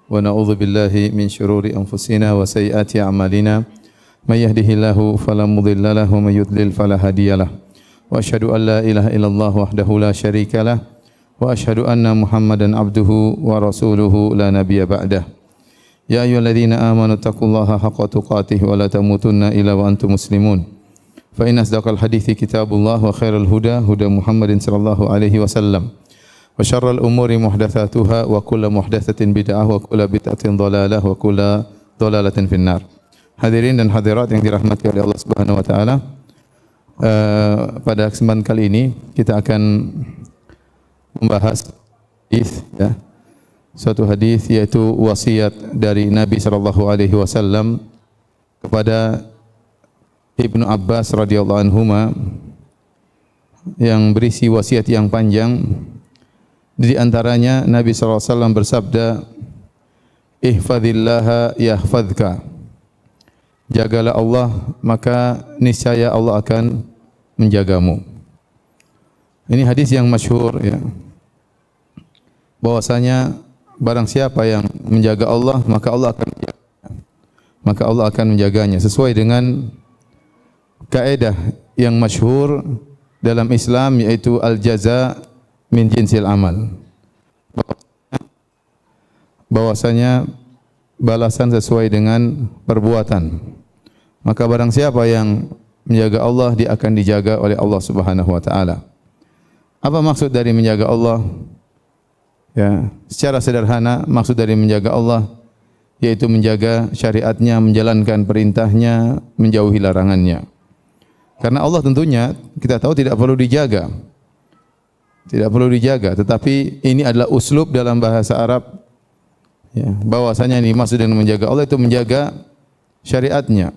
ونعوذ بالله من شرور أنفسنا وسيئات أعمالنا من يهده الله فلا مضل له ومن يضلل فلا هادي له وأشهد أن لا إله إلا الله وحده لا شريك له وأشهد أن محمدا عبده ورسوله لا نبي بعده يا أيها الذين آمنوا اتقوا الله حق تقاته ولا تموتن إلا وأنتم مسلمون فإن أصدق الحديث كتاب الله وخير الهدى هدى محمد صلى الله عليه وسلم وشر الأمور محدثاتها وكل محدثة بدعة وكل بدعة ضلالة وكل ضلالة في النار. Hadirin dan hadirat yang dirahmati oleh Allah Subhanahu wa taala. Pada kesempatan kali ini kita akan membahas hadis ya. Suatu hadis yaitu wasiat dari Nabi sallallahu alaihi wasallam kepada Ibnu Abbas radhiyallahu anhuma yang berisi wasiat yang panjang. Di antaranya Nabi sallallahu alaihi wasallam bersabda, "Ihfazillaha yahfazka." Jagalah Allah, maka niscaya Allah akan menjagamu. Ini hadis yang masyhur ya. Bahwasanya barang siapa yang menjaga Allah, maka Allah akan menjaganya. Maka Allah akan menjaganya sesuai dengan kaidah yang masyhur dalam Islam yaitu al-jaza min jinsil amal. Bahwasanya balasan sesuai dengan perbuatan. Maka barang siapa yang menjaga Allah, dia akan dijaga oleh Allah Subhanahu wa taala. Apa maksud dari menjaga Allah? Ya, secara sederhana maksud dari menjaga Allah yaitu menjaga syariatnya, menjalankan perintahnya, menjauhi larangannya. Karena Allah tentunya kita tahu tidak perlu dijaga. Tidak perlu dijaga, tetapi ini adalah uslub dalam bahasa Arab ya, bahwasanya ini maksud dengan menjaga Allah itu menjaga syariatnya,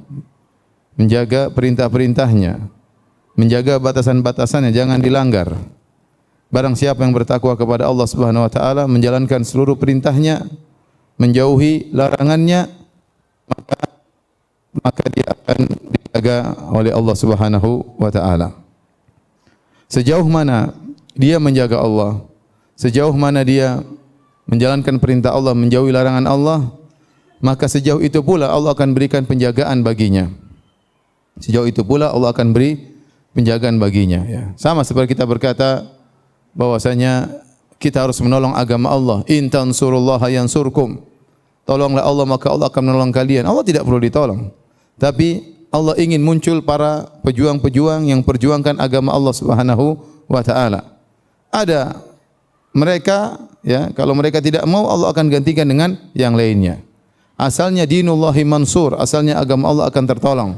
menjaga perintah-perintahnya, menjaga batasan-batasannya jangan dilanggar. Barang siapa yang bertakwa kepada Allah Subhanahu wa taala, menjalankan seluruh perintahnya, menjauhi larangannya, maka dia akan dijaga oleh Allah Subhanahu wa taala. Sejauh mana dia menjaga Allah, sejauh mana dia menjalankan perintah Allah, menjauhi larangan Allah, maka sejauh itu pula Allah akan berikan penjagaan baginya. Sejauh itu pula Allah akan beri penjagaan baginya. Ya. Sama seperti kita berkata bahwasanya kita harus menolong agama Allah. In tansurullaha yansurkum. Tolonglah Allah maka Allah akan menolong kalian. Allah tidak perlu ditolong. Tapi Allah ingin muncul para pejuang-pejuang yang perjuangkan agama Allah Subhanahu wa taala. Ada mereka ya, kalau mereka tidak mau Allah akan gantikan dengan yang lainnya. Asalnya dinullahi mansur, asalnya agama Allah akan tertolong.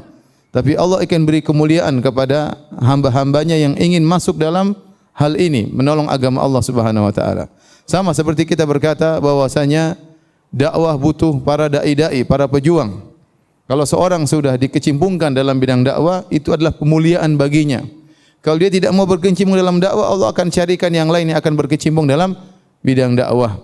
Tapi Allah akan beri kemuliaan kepada hamba-hambanya yang ingin masuk dalam hal ini, menolong agama Allah Subhanahu wa taala. Sama seperti kita berkata bahwasanya dakwah butuh para dai-dai, para pejuang. Kalau seorang sudah dikecimpungkan dalam bidang dakwah, itu adalah kemuliaan baginya. Kalau dia tidak mau berkecimpung dalam dakwah, Allah akan carikan yang lain yang akan berkecimpung dalam bidang dakwah.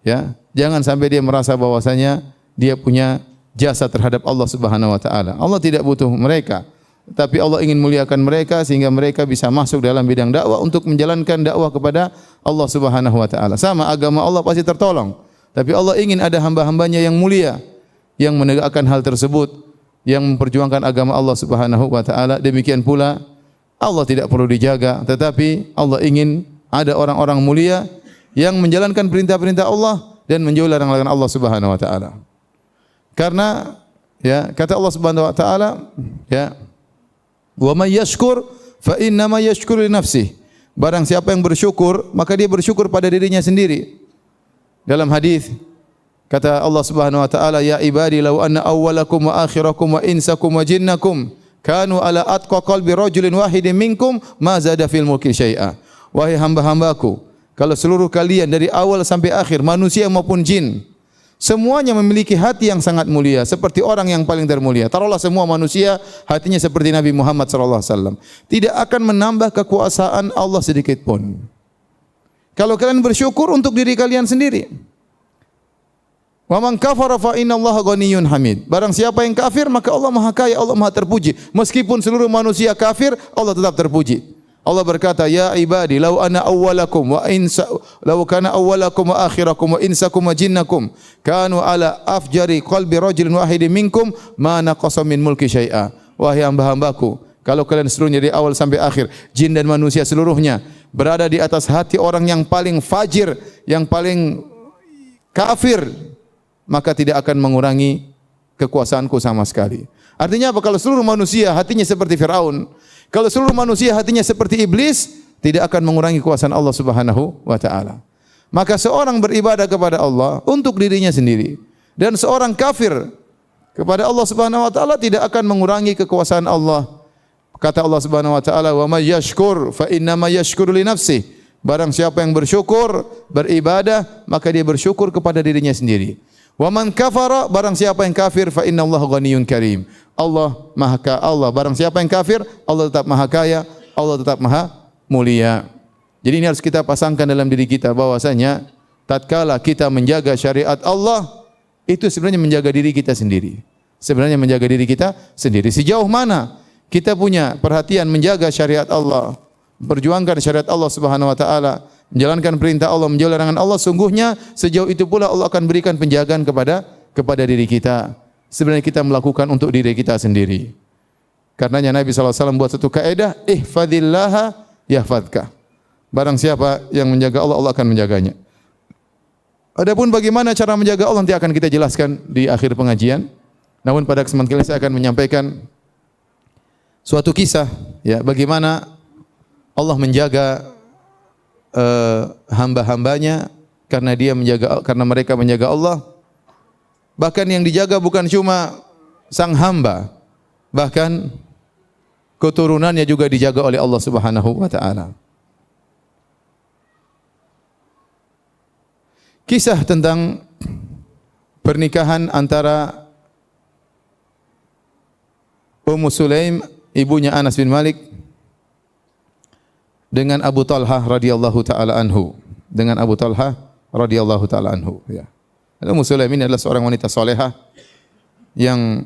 Ya, jangan sampai dia merasa bahwasanya dia punya jasa terhadap Allah Subhanahu wa taala. Allah tidak butuh mereka, tapi Allah ingin muliakan mereka sehingga mereka bisa masuk dalam bidang dakwah untuk menjalankan dakwah kepada Allah Subhanahu wa taala. Sama agama Allah pasti tertolong. Tapi Allah ingin ada hamba-hambanya yang mulia yang menegakkan hal tersebut, yang memperjuangkan agama Allah Subhanahu wa taala. Demikian pula Allah tidak perlu dijaga, tetapi Allah ingin ada orang-orang mulia yang menjalankan perintah-perintah Allah dan menjauhi larangan-larangan Allah Subhanahu wa taala. Karena ya kata Allah Subhanahu wa taala ya, "Wa may yashkur fa inna ma yashkuru li nafsihi." Barang siapa yang bersyukur, maka dia bersyukur pada dirinya sendiri. Dalam hadis kata Allah Subhanahu wa taala, "Ya ibadi law anna awwalakum wa akhirakum wa insakum wa jinnakum kanu ala atqa qalbi rajulin wahidin minkum ma zada fil mulki syai'a." Wahai hamba-hambaku, kalau seluruh kalian dari awal sampai akhir, manusia maupun jin, semuanya memiliki hati yang sangat mulia seperti orang yang paling termulia. Taruhlah semua manusia hatinya seperti Nabi Muhammad sallallahu alaihi wasallam, tidak akan menambah kekuasaan Allah sedikit pun. Kalau kalian bersyukur untuk diri kalian sendiri. Wa man kafara fa innallaha ghaniyyun hamid. Barang siapa yang kafir maka Allah Maha Kaya, Allah Maha terpuji. Meskipun seluruh manusia kafir, Allah tetap terpuji. Allah berkata, "Ya ibadi, law ana awwalakum wa insa law kana awwalakum wa akhirakum wa insakum wa jinnakum kanu ala afjari qalbi rajulin wahidin minkum ma naqasa min mulki syai'a." Wahai hamba-hambaku, kalau kalian seluruhnya dari awal sampai akhir, jin dan manusia seluruhnya berada di atas hati orang yang paling fajir, yang paling kafir, maka tidak akan mengurangi kekuasaanku sama sekali. Artinya apa? Kalau seluruh manusia hatinya seperti Firaun, kalau seluruh manusia hatinya seperti iblis, tidak akan mengurangi kekuasaan Allah Subhanahu wa taala. Maka seorang beribadah kepada Allah untuk dirinya sendiri dan seorang kafir kepada Allah Subhanahu wa taala tidak akan mengurangi kekuasaan Allah. Kata Allah Subhanahu wa taala, "Wa may yashkur fa inna ma yashkuru li nafsihi." Barang siapa yang bersyukur, beribadah, maka dia bersyukur kepada dirinya sendiri. Wa man kafara, barang siapa yang kafir, fa innallaha ghaniyyun karim. Allah Maha Kaya. Allah, barang siapa yang kafir, Allah tetap Maha Kaya, Allah tetap Maha Mulia. Jadi ini harus kita pasangkan dalam diri kita bahwasanya tatkala kita menjaga syariat Allah, itu sebenarnya menjaga diri kita sendiri. Sebenarnya menjaga diri kita sendiri. Sejauh mana kita punya perhatian menjaga syariat Allah, berjuangkan syariat Allah Subhanahu wa taala, menjalankan perintah Allah, menjauhi larangan Allah, sungguhnya sejauh itu pula Allah akan berikan penjagaan kepada diri kita. Sebenarnya kita melakukan untuk diri kita sendiri. Karenanya Nabi SAW buat satu kaidah, ihfadillaha yahfadka. Barang siapa yang menjaga Allah, Allah akan menjaganya. Adapun bagaimana cara menjaga Allah nanti akan kita jelaskan di akhir pengajian. Namun pada kesempatan kali ini saya akan menyampaikan suatu kisah, ya, bagaimana Allah menjaga hamba-hambanya karena mereka menjaga Allah. Bahkan yang dijaga bukan cuma sang hamba, bahkan keturunannya juga dijaga oleh Allah Subhanahu wa taala. Kisah tentang pernikahan antara Ummu Sulaim, ibunya Anas bin Malik, dengan Abu Talhah radhiyallahu taala anhu, ya. Ummu Sulaim ini adalah seorang wanita salehah yang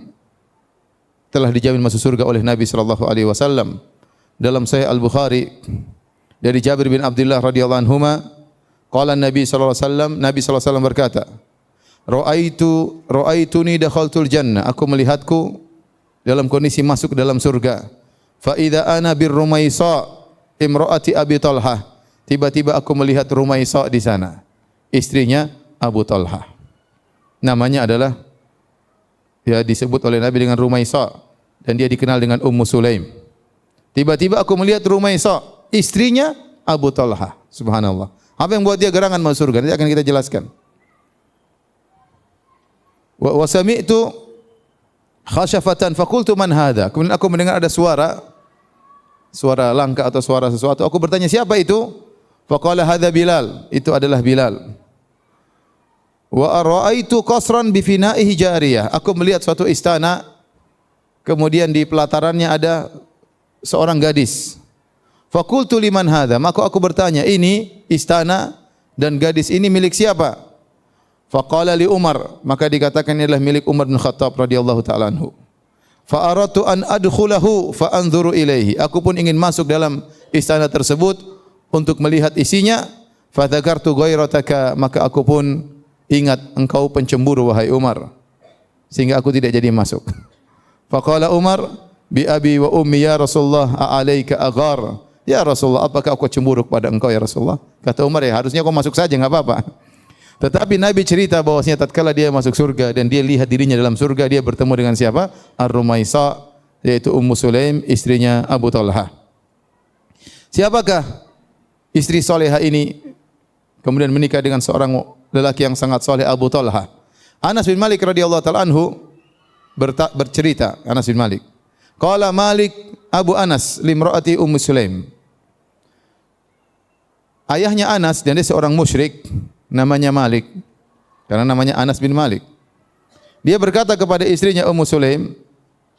telah dijamin masuk surga oleh Nabi sallallahu alaihi wasallam. Dalam Sahih Al-Bukhari dari Jabir bin Abdullah radhiyallahu anhuma, qala Nabi sallallahu alaihi wasallam, Nabi sallallahu alaihi wasallam berkata, "Ra'aituni dakhaltul jannah." Aku melihatku dalam kondisi masuk dalam surga. Fa idza ana bir Rumaisa imraati Abi Talhah. Tiba-tiba aku melihat Rumaisa di sana, istrinya Abu Talhah. Namanya adalah, ya, disebut oleh Nabi dengan Rumaisa dan dia dikenal dengan Ummu Sulaim. Tiba-tiba aku melihat Rumaisa, istrinya Abu Talhah. Subhanallah. Apa yang buat dia gerangan masuk surga? Nanti akan kita jelaskan. Wa sami'tu khashafatan faqultu man hadha. Kemudian aku mendengar ada suara langka atau suara sesuatu. Aku bertanya, siapa itu? Faqala hadza Bilal. Itu adalah Bilal. Wa ra'aitu qasran bi fina'ihi jariyah. Aku melihat suatu istana, kemudian di pelatarannya ada seorang gadis. Faqultu liman hadza? Maka aku bertanya, ini istana dan gadis ini milik siapa? Faqala li Umar. Maka dikatakan ini adalah milik Umar bin Khattab radhiyallahu taala anhu. Fa aradtu an adkhulahu fa anzuru ilaihi. Aku pun ingin masuk dalam istana tersebut untuk melihat isinya. Fa dzakartu ghairataka. Maka aku pun ingat engkau pencemburu wahai Umar, sehingga aku tidak jadi masuk. Faqala Umar, bi abi wa ummi ya Rasulullah, a'alaika aghar. Ya Rasulullah, apakah aku cemburu kepada engkau ya Rasulullah? Kata Umar, ya harusnya kau masuk saja, enggak apa-apa. Tetapi Nabi cerita bahwasanya tatkala dia masuk surga dan dia lihat dirinya dalam surga, dia bertemu dengan siapa? Ar-Rumaisa, yaitu Ummu Sulaim, istrinya Abu Talhah. Siapakah istri soleha ini kemudian menikah dengan seorang lelaki yang sangat soleh, Abu Talhah? Anas bin Malik radhiyallahu taala anhu bercerita, Anas bin Malik, qala Malik Abu Anas limraati Ummu Sulaim. Ayahnya Anas, dan dia seorang musyrik, namanya Malik, karena namanya Anas bin Malik. Dia berkata kepada istrinya Ummu Sulaim,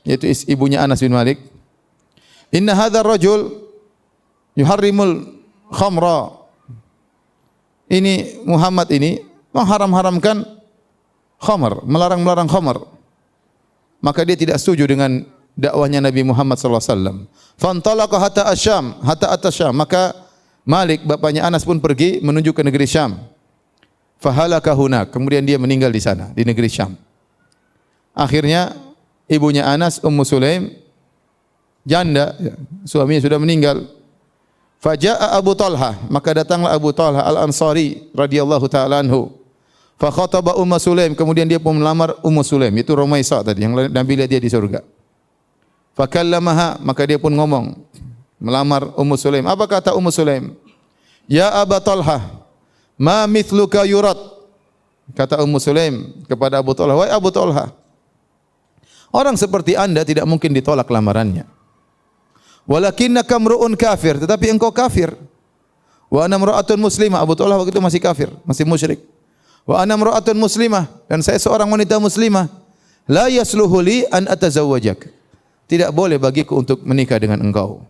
yaitu ibunya Anas bin Malik, inna hadzal rajul yuharrimul khamra. Ini Muhammad ini mengharam-haramkan khamar, melarang-melarang khamar. Maka dia tidak setuju dengan dakwahnya Nabi Muhammad sallallahu alaihi wasallam. Fantalaqa hatta Asyam, hatta Atasyam. Maka Malik bapaknya Anas pun pergi menuju ke negeri Syam. Fahalaka hunak, kemudian dia meninggal di sana, di negeri Syam. Akhirnya ibunya Anas, Ummu Sulaim, janda, suaminya sudah meninggal. Faja'a Abu Talha, maka datanglah Abu Talha Al-Ansari radhiyallahu taala anhu. Fa khataba Ummu Sulaim, kemudian dia pun melamar Ummu Sulaim, itu Rumaisah tadi yang Nabi lihat dia di surga. Fa kallamaha, maka dia pun ngomong, melamar Ummu Sulaim. Apa kata Ummu Sulaim? Ya Abu Talha, ma mithluka yurad. Kata Ummu Sulaim kepada Abu Talha, wahai Abu Talha, orang seperti Anda tidak mungkin ditolak lamarannya. Walakinnaka mru'un kafir, tetapi engkau kafir. Wa ana mra'atun muslimah, Abu Talha waktu itu masih kafir, masih musyrik. Wa ana mra'atun muslimah, dan saya seorang wanita muslimah. La yasluhu li an atazawwajak. Tidak boleh bagiku untuk menikah dengan engkau.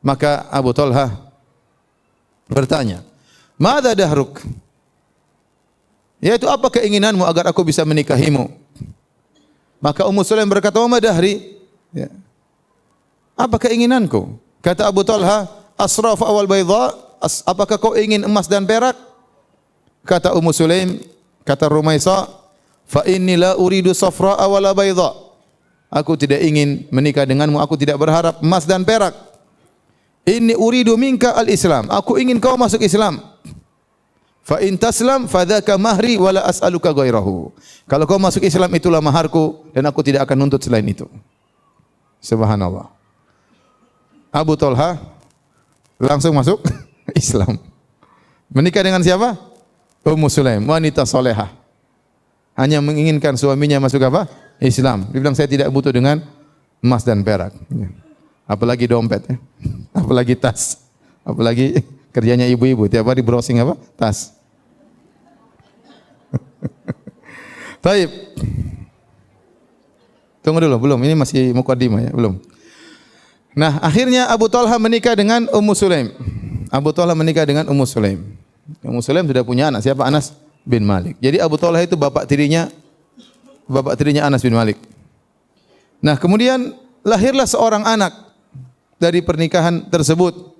Maka Abu Talha bertanya, "Madza dahruk?" Yaitu apa keinginanmu agar aku bisa menikahimu? Maka Ummu Sulaim berkata, "Wa ma dahri?" Ya. Apa keinginanku? Kata Abu Talha, "Asraf awal baydha?" Apakah kau ingin emas dan perak? Kata Ummu Sulaim, kata Rumaisah, "Fa inni la uridu safra wala baydha." Aku tidak ingin menikah denganmu, aku tidak berharap emas dan perak. Inni uridu minka al-Islam. Aku ingin kau masuk Islam. Fa in taslam fadzaka mahri wala as'aluka ghairahu. Kalau kau masuk Islam itulah maharku dan aku tidak akan nuntut selain itu. Subhanallah. Abu Talha langsung masuk Islam. Menikah dengan siapa? Ummu Sulaim, wanita salehah. Hanya menginginkan suaminya masuk apa? Islam. Dia bilang saya tidak butuh dengan emas dan perak. Apalagi dompet, apalagi tas, apalagi kerjanya ibu-ibu tiap hari browsing apa? Tas. Baik. Tunggu dulu, belum. Ini masih mukaddimah ya, belum. Nah, akhirnya Abu Talha menikah dengan Ummu Sulaim. Abu Talha menikah dengan Ummu Sulaim. Ummu Sulaim sudah punya anak, siapa? Anas bin Malik. Jadi Abu Talha itu bapak tirinya Anas bin Malik. Nah, kemudian lahirlah seorang anak dari pernikahan tersebut.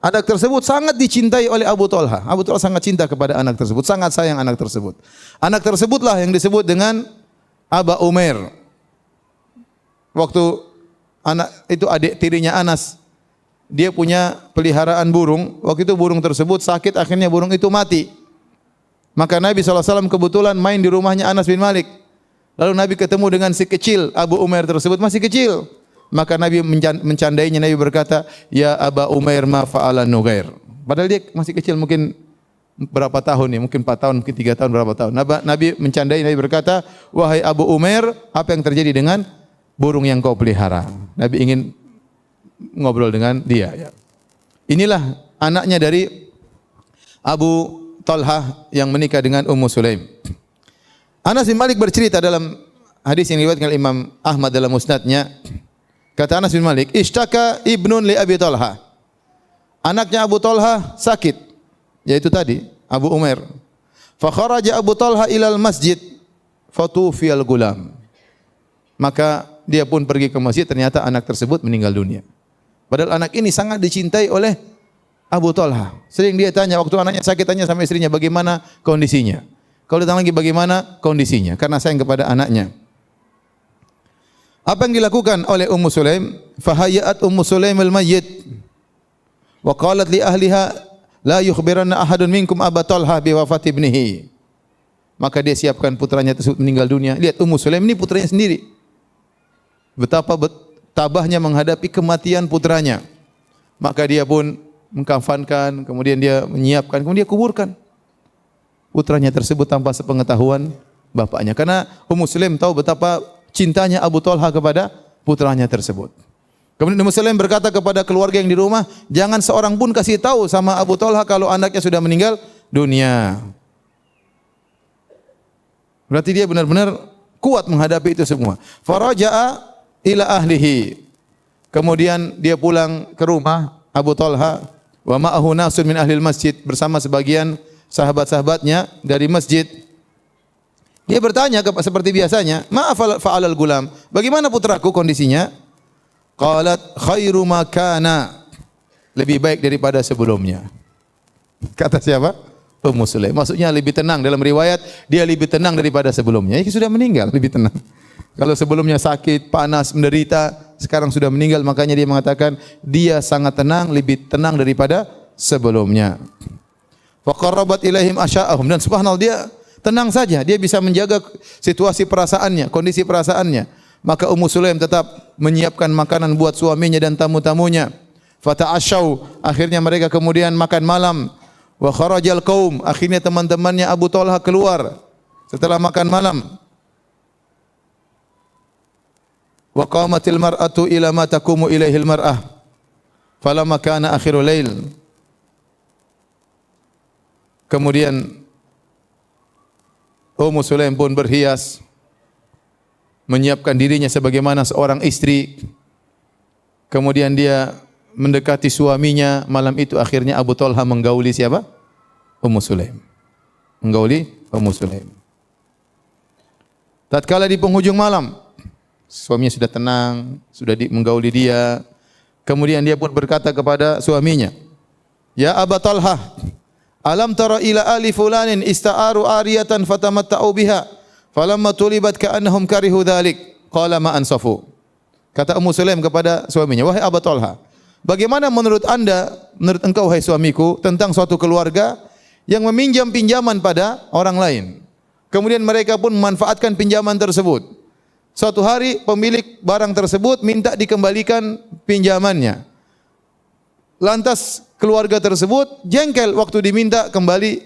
Anak tersebut sangat dicintai oleh Abu Talha. Abu Talha sangat cinta kepada anak tersebut, sangat sayang anak tersebut. Anak tersebutlah yang disebut dengan Aba Umair. Waktu anak itu adik tirinya Anas, dia punya peliharaan burung. Waktu itu burung tersebut sakit, akhirnya burung itu mati. Maka Nabi SAW kebetulan main di rumahnya Anas bin Malik. Lalu Nabi ketemu dengan si kecil Abu Umair tersebut, masih kecil. Maka Nabi mencandainya, Nabi berkata, "Ya Aba Umair ma fa'ala Nugair." Padahal dia masih kecil, mungkin berapa tahun ya, mungkin 4 tahun, mungkin 3 tahun, berapa tahun. Nabi mencandai, Nabi berkata, "Wahai Abu Umair, apa yang terjadi dengan burung yang kau pelihara?" Nabi ingin ngobrol dengan dia. Ya. Inilah anaknya dari Abu Talha yang menikah dengan Ummu Sulaim. Anas bin Malik bercerita dalam hadis yang diriwayatkan oleh Imam Ahmad dalam musnadnya. Kata Anas bin Malik, "Ishtaka ibnun li Abi Talha." Anaknya Abu Talha sakit, yaitu tadi Abu Umair. Fa kharaja Abu Talha ilal masjid fatufiyal gulam. Maka dia pun pergi ke masjid, ternyata anak tersebut meninggal dunia. Padahal anak ini sangat dicintai oleh Abu Talha. Sering dia tanya, waktu anaknya sakit, tanya sama istrinya, bagaimana kondisinya. Kalau datang lagi, bagaimana kondisinya, karena sayang kepada anaknya. Apa yang dilakukan oleh Ummu Sulaim? Fahayyat Ummu Sulaim al-mayyit wa qalat li ahliha la yukhbiranna ahadun minkum Aba Talha bi wafati ibnihi. Maka dia siapkan putranya tersebut meninggal dunia. Lihat Ummu Sulaim ini putranya sendiri. Betapa tabahnya menghadapi kematian putranya. Maka dia pun mengkafankan, kemudian dia menyiapkan, kemudian dia kuburkan putranya tersebut tanpa sepengetahuan bapaknya. Karena Ummu Sulaim tahu betapa cintanya Abu Talha kepada putranya tersebut. Kemudian Ummu Sulaim berkata kepada keluarga yang di rumah, jangan seorang pun kasih tahu sama Abu Talha kalau anaknya sudah meninggal dunia. Berarti dia benar-benar kuat menghadapi itu semua. Faraja'a ila ahlihi. Kemudian dia pulang ke rumah Abu Talha, wa ma'ahu nasun min ahlil masjid, bersama sebagian sahabat-sahabatnya dari masjid. Dia bertanya seperti biasanya, "Ma'afal fa'alal gulam?" Bagaimana putraku kondisinya? Qalat khairu ma kana. Lebih baik daripada sebelumnya. Kata siapa? Ummu Sulaim. Maksudnya lebih tenang, dalam riwayat dia lebih tenang daripada sebelumnya. Dia sudah meninggal, lebih tenang. Kalau sebelumnya sakit, panas, menderita, sekarang sudah meninggal, makanya dia mengatakan dia sangat tenang, lebih tenang daripada sebelumnya. Fa qarrabat ilaihim asya'ahum, dan subhanallah dia tenang saja, dia bisa menjaga situasi perasaannya, kondisi perasaannya. Maka Ummu Sulaim tetap menyiapkan makanan buat suaminya dan tamu-tamunya. Fata'asyau, akhirnya mereka kemudian makan malam. Wa kharajal qaum, akhirnya teman-temannya Abu Talha keluar setelah makan malam. Wa qamatil mar'atu ila ma taqumu ilaihil mar'ah. Falamma kana akhirul lail. Kemudian Ummu Sulaim pun berhias, menyiapkan dirinya sebagaimana seorang istri. Kemudian dia mendekati suaminya. Malam itu akhirnya Abu Talha menggauli siapa? Ummu Sulaim. Menggauli Ummu Sulaim. Tatkala di penghujung malam, suaminya sudah tenang, sudah menggauli dia. Kemudian dia pun berkata kepada suaminya, "Ya Aba Talha, alam tara ila ali fulanin ista'aru ariyatan fatamatta'u biha, falamma tulibat ka'annahum karihu dhalik, qala ma ansafu." Kata Ummu Sulaim kepada suaminya, "Wahai Aba Talha, bagaimana menurut Anda, menurut engkau wahai suamiku, tentang suatu keluarga yang meminjam pinjaman pada orang lain. Kemudian mereka pun memanfaatkan pinjaman tersebut. Suatu hari pemilik barang tersebut minta dikembalikan pinjamannya. Lantas keluarga tersebut jengkel waktu diminta kembali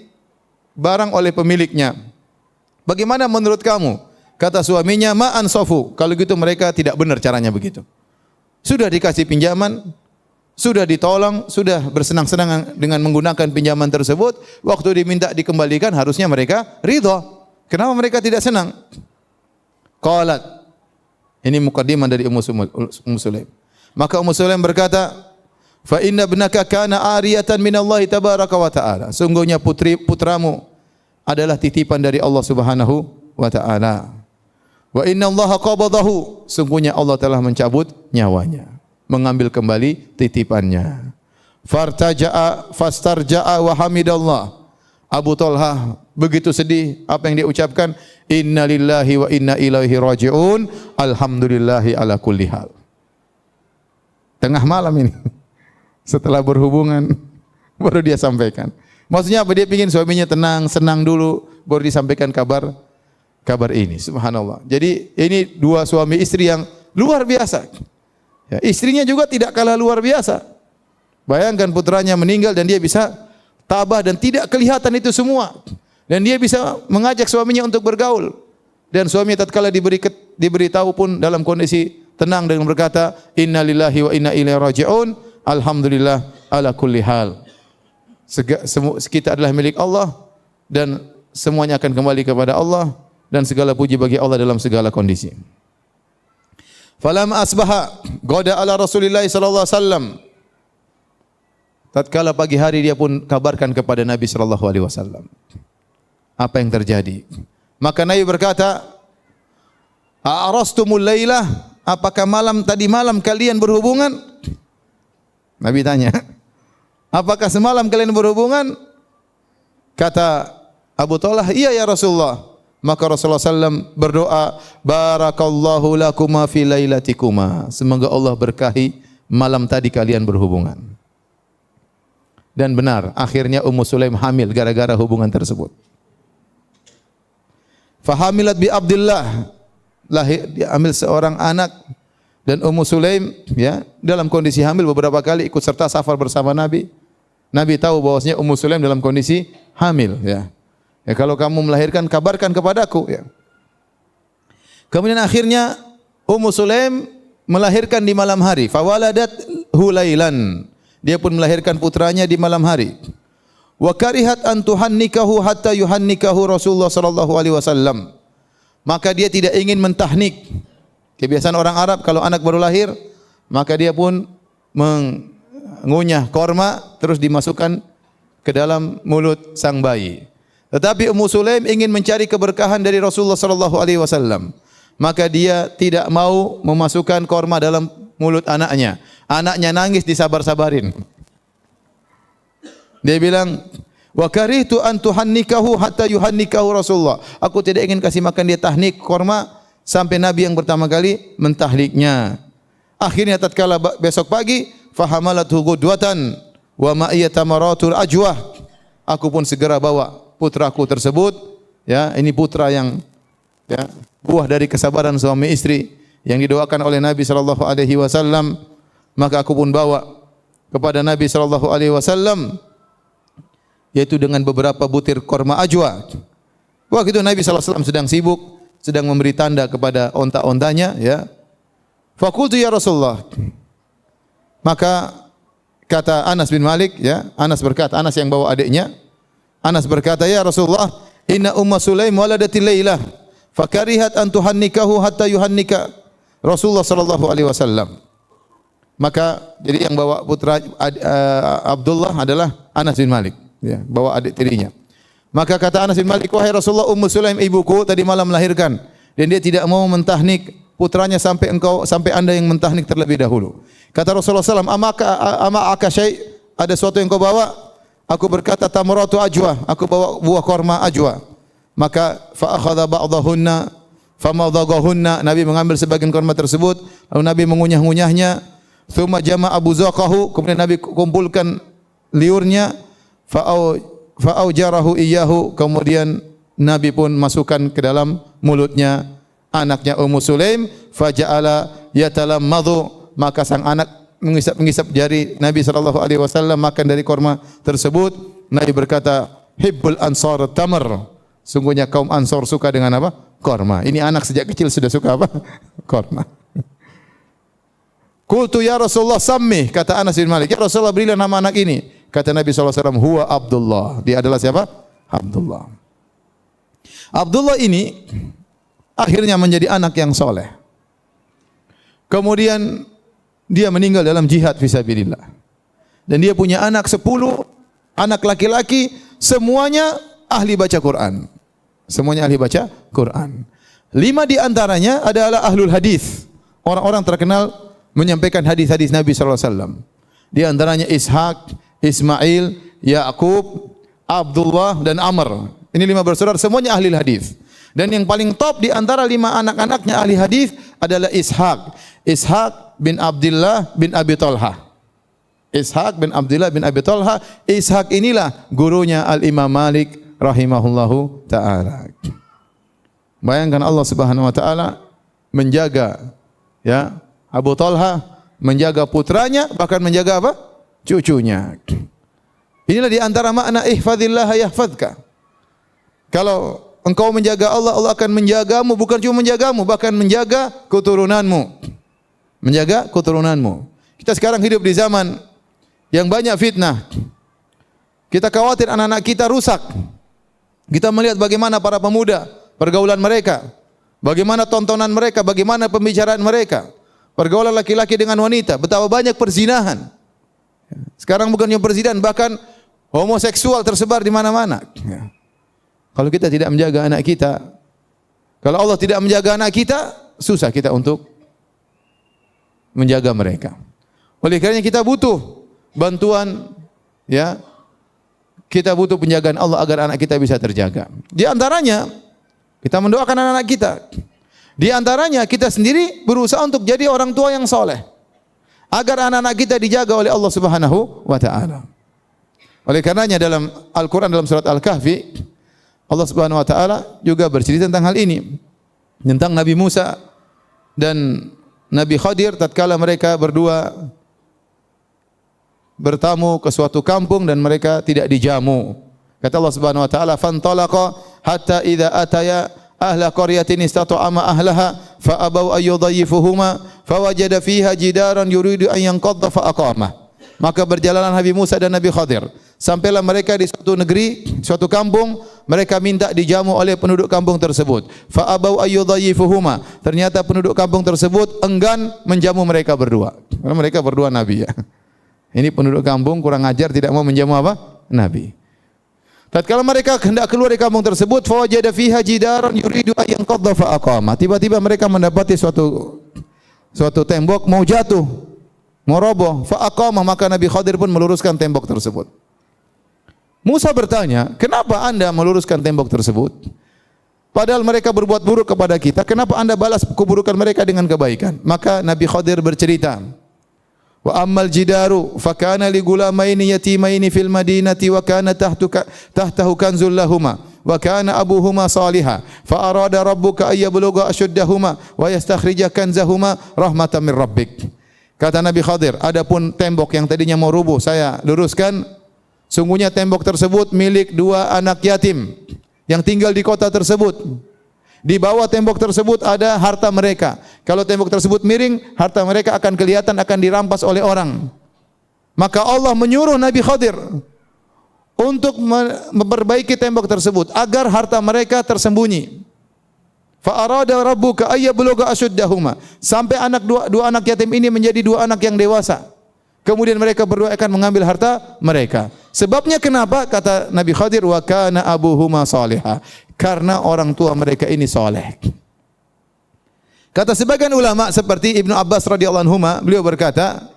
barang oleh pemiliknya. Bagaimana menurut kamu?" Kata suaminya, "Ma ansafu." Kalau gitu mereka tidak benar caranya begitu. Sudah dikasih pinjaman, sudah ditolong, sudah bersenang-senang dengan menggunakan pinjaman tersebut, waktu diminta dikembalikan harusnya mereka ridha. Kenapa mereka tidak senang? Qalat, ini mukaddimah dari Ummu Sulaim. Maka Ummu Sulaim berkata, "Fa inna ibnaka kana ariyatan minallahi tabaraka wa ta'ala." Sungguhnya putramu adalah titipan dari Allah Subhanahu wa ta'ala. Wa inna Allaha qabadahu, sungguhnya Allah telah mencabut nyawanya, mengambil kembali titipannya. Fartaja'a fastarja'a wa hamidallah. Abu Talha begitu sedih, apa yang dia ucapkan? Inna lillahi wa inna ilaihi raji'un, alhamdulillahi ala kulli hal. Tengah malam ini, setelah berhubungan, baru dia sampaikan. Maksudnya apa? Dia ingin suaminya tenang, senang dulu, baru disampaikan kabar ini. Subhanallah. Jadi ini dua suami istri yang luar biasa. Ya, istrinya juga tidak kalah luar biasa. Bayangkan putranya meninggal dan dia bisa tabah dan tidak kelihatan itu semua. Dan dia bisa mengajak suaminya untuk bergaul. Dan suaminya tatkala diberitahu pun dalam kondisi tenang dengan berkata, "Inna lillahi wa inna ilaihi raji'un, alhamdulillah ala kulli hal." Kita adalah milik Allah dan semuanya akan kembali kepada Allah, dan segala puji bagi Allah dalam segala kondisi. Falam asbaha goda ala Rasulillah sallallahu alaihi wasallam. Tatkala pagi hari dia pun kabarkan kepada Nabi sallallahu alaihi wasallam apa yang terjadi. Maka Nabi berkata, "A'rastumul lailah?" Apakah tadi malam kalian berhubungan? Nabi tanya, "Apakah semalam kalian berhubungan?" Kata Abu Talha, "Iya ya Rasulullah." Maka Rasulullah SAW berdoa, "Barakallahu lakuma fi lailatikuma." Semoga Allah berkahi malam tadi kalian berhubungan. Dan benar, akhirnya Ummu Sulaim hamil gara-gara hubungan tersebut. Fahamilat bi Abdullah, lahir dia hamil seorang anak, dan Ummu Sulaim ya dalam kondisi hamil beberapa kali ikut serta safar bersama Nabi. Nabi tahu bahwasanya Ummu Sulaim dalam kondisi hamil ya. Ya, kalau kamu melahirkan kabarkan kepadaku ya. Kemudian akhirnya Ummu Sulaim melahirkan di malam hari. Fawaladat hulailan. Dia pun melahirkan putranya di malam hari. Wa karihat an tuhannikahu hatta yuhannikahu Rasulullah sallallahu alaihi wasallam. Maka dia tidak ingin mentahnik. Kebiasaan orang Arab kalau anak baru lahir, maka dia pun mengunyah korma terus dimasukkan ke dalam mulut sang bayi. Tetapi Ummu Sulaim ingin mencari keberkahan dari Rasulullah sallallahu alaihi wasallam. Maka dia tidak mau memasukkan korma dalam mulut anaknya. Anaknya nangis disabar-sabarin. Dia bilang, "Wa karihtu an tuhannikahu hatta yuhannikahu Rasulullah." Aku tidak ingin kasih makan dia tahnik korma sampai Nabi yang pertama kali mentahliknya. Akhirnya tatkala besok pagi, fahamalathu ghudwatan wa ma'iya tamaratul ajwah. Aku pun segera bawa putraku tersebut, ya, ini putra yang, ya, buah dari kesabaran suami istri yang didoakan oleh Nabi sallallahu alaihi wasallam. Maka aku pun bawa kepada Nabi sallallahu alaihi wasallam, yaitu dengan beberapa butir korma ajwa. Waktu itu Nabi sallallahu alaihi wasallam sedang sibuk, sedang memberi tanda kepada onta-ontanya, ya. Faqultu ya Rasulullah. Maka kata Anas bin Malik, ya, Anas berkata, Anas yang bawa adiknya, Anas berkata, "Ya Rasulullah, inna Ummu Sulaim waladati Lailah, fakarihat an tuhannikahu hatta yuhannika Rasulullah sallallahu alaihi wasallam." Maka jadi yang bawa putra Abdullah adalah Anas bin Malik, ya, bawa adik tirinya. Maka kata Anas bin Malik, "Wahai Rasulullah, Ummu Sulaim ibuku tadi malam melahirkan dan dia tidak mau mentahnik putranya sampai Anda yang mentahnik terlebih dahulu." Kata Rasulullah SAW, ama akasyai, ada sesuatu yang kau bawa? Aku berkata, tamratu ajwa, aku bawa buah korma ajwa. Maka fa akhadha ba'dahunna famadhaghahunna, Nabi mengambil sebagian korma tersebut, lalu Nabi mengunyah-ngunyahnya. Tsumma jama'a buzaqahu, kemudian Nabi kumpulkan liurnya, fa'aujarahu iyyahu, kemudian Nabi pun masukkan ke dalam mulutnya anaknya Ummu Sulaim, faja'ala yatalammadhu, maka sang anak mengisap-mengisap jari Nabi sallallahu alaihi wasallam makan dari korma tersebut. Nabi berkata, "Hibbul ansar tamr." Sungguhnya kaum Ansar suka dengan apa? Korma. Ini anak sejak kecil sudah suka apa? Korma. Qultu ya Rasulullah sammi, kata Anas bin Malik, "Ya Rasulullah, berilah nama anak ini." Kata Nabi sallallahu alaihi wasallam, "Huwa Abdullah." Dia adalah siapa? Abdullah. Abdullah ini akhirnya menjadi anak yang soleh. Kemudian dia meninggal dalam jihad fisabilillah. Dan dia punya anak 10, anak laki-laki, semuanya ahli baca Quran. Semuanya ahli baca Quran. 5 di antaranya adalah ahlul hadis. Orang-orang terkenal menyampaikan hadis-hadis Nabi sallallahu alaihi wasallam. Di antaranya Ishaq, Ismail, Yaqub, Abdullah dan Amr. Ini 5 bersaudara, semuanya ahli hadis. Dan yang paling top di antara 5 anak-anaknya ahli hadis adalah Ishaq bin Abdullah bin Abi Talha. Ishaq bin Abdullah bin Abi Talha. Ishaq inilah gurunya Al-Imam Malik rahimahullahu taala. Bayangkan Allah Subhanahu wa taala menjaga, ya, Abu Talha, menjaga putranya, bahkan menjaga apa? Cucunya. Inilah di antara makna ihfazillah yahfazka. Kalau engkau menjaga Allah, Allah akan menjagamu, bukan cuma menjagamu, bahkan menjaga keturunanmu. Menjaga keturunanmu. Kita sekarang hidup di zaman yang banyak fitnah. Kita khawatir anak-anak kita rusak. Kita melihat bagaimana para pemuda, pergaulan mereka, bagaimana tontonan mereka, bagaimana pembicaraan mereka, pergaulan laki-laki dengan wanita, betapa banyak perzinahan. Sekarang bukan hanya perzinahan, bahkan homoseksual tersebar di mana-mana. Kalau kita tidak menjaga anak kita, kalau Allah tidak menjaga anak kita, susah kita untuk menjaga mereka. Oleh karenanya kita butuh bantuan, ya. Kita butuh penjagaan Allah agar anak kita bisa terjaga. Di antaranya kita mendoakan anak-anak kita. Di antaranya kita sendiri berusaha untuk jadi orang tua yang soleh, agar anak-anak kita dijaga oleh Allah Subhanahu wa taala. Oleh karenanya dalam Al-Qur'an, dalam surat Al-Kahfi, Allah Subhanahu wa taala juga bercerita tentang hal ini. Tentang Nabi Musa dan Nabi Khadir tatkala mereka berdua bertamu ke suatu kampung dan mereka tidak dijamu. Kata Allah Subhanahu wa taala, "Fantalaqa hatta idza ataya ahla qaryatin istata'ama ahlaha fa abaw ayyudayyifuhuma fawajada fiha jidaran yuridu an yanqadha fa aqamah." Maka berjalanlah Nabi Musa dan Nabi Khadir. Sampailah mereka di suatu negeri, suatu kampung, mereka minta dijamu oleh penduduk kampung tersebut. Fa abaw ayyudayyifuhuma. Ternyata penduduk kampung tersebut enggan menjamu mereka berdua. Karena mereka berdua nabi, ya. Ini penduduk kampung kurang ajar, tidak mau menjamu apa? Nabi. Tatkala mereka hendak keluar dari kampung tersebut, fawajada fiha jidaran yuridu an yanqadha fa aqama. Tiba-tiba mereka mendapati suatu tembok mau jatuh, mau roboh, fa aqama, maka Nabi Khadir pun meluruskan tembok tersebut. Musa bertanya, "Kenapa Anda meluruskan tembok tersebut? Padahal mereka berbuat buruk kepada kita, kenapa Anda balas keburukan mereka dengan kebaikan?" Maka Nabi Khadir bercerita, "Wa ammal jidaru fa kana li gulamaini yatimaini fil madinati wa kana tahtahu kanzul lahumā wa kana abuhuma salihah fa arada rabbuka ay yablugha ashuddahuma wa yastakhrija kanzahuma rahmatan min rabbik." Kata Nabi Khadir, adapun tembok yang tadinya mau rubuh saya luruskan. Sungguhnya tembok tersebut milik dua anak yatim yang tinggal di kota tersebut. Di bawah tembok tersebut ada harta mereka. Kalau tembok tersebut miring, harta mereka akan kelihatan, akan dirampas oleh orang. Maka Allah menyuruh Nabi Khadir untuk memperbaiki tembok tersebut agar harta mereka tersembunyi. Fa arada rabbuka ay yablugha ashuddahuma. Sampai dua anak yatim ini menjadi dua anak yang dewasa. Kemudian mereka berdua akan mengambil harta mereka. Sebabnya kenapa? Kata Nabi Khadir, wa kana abuhuma salihah. Karena orang tua mereka ini saleh. Kata sebagian ulama seperti Ibnu Abbas radhiyallahu anhuma, beliau berkata,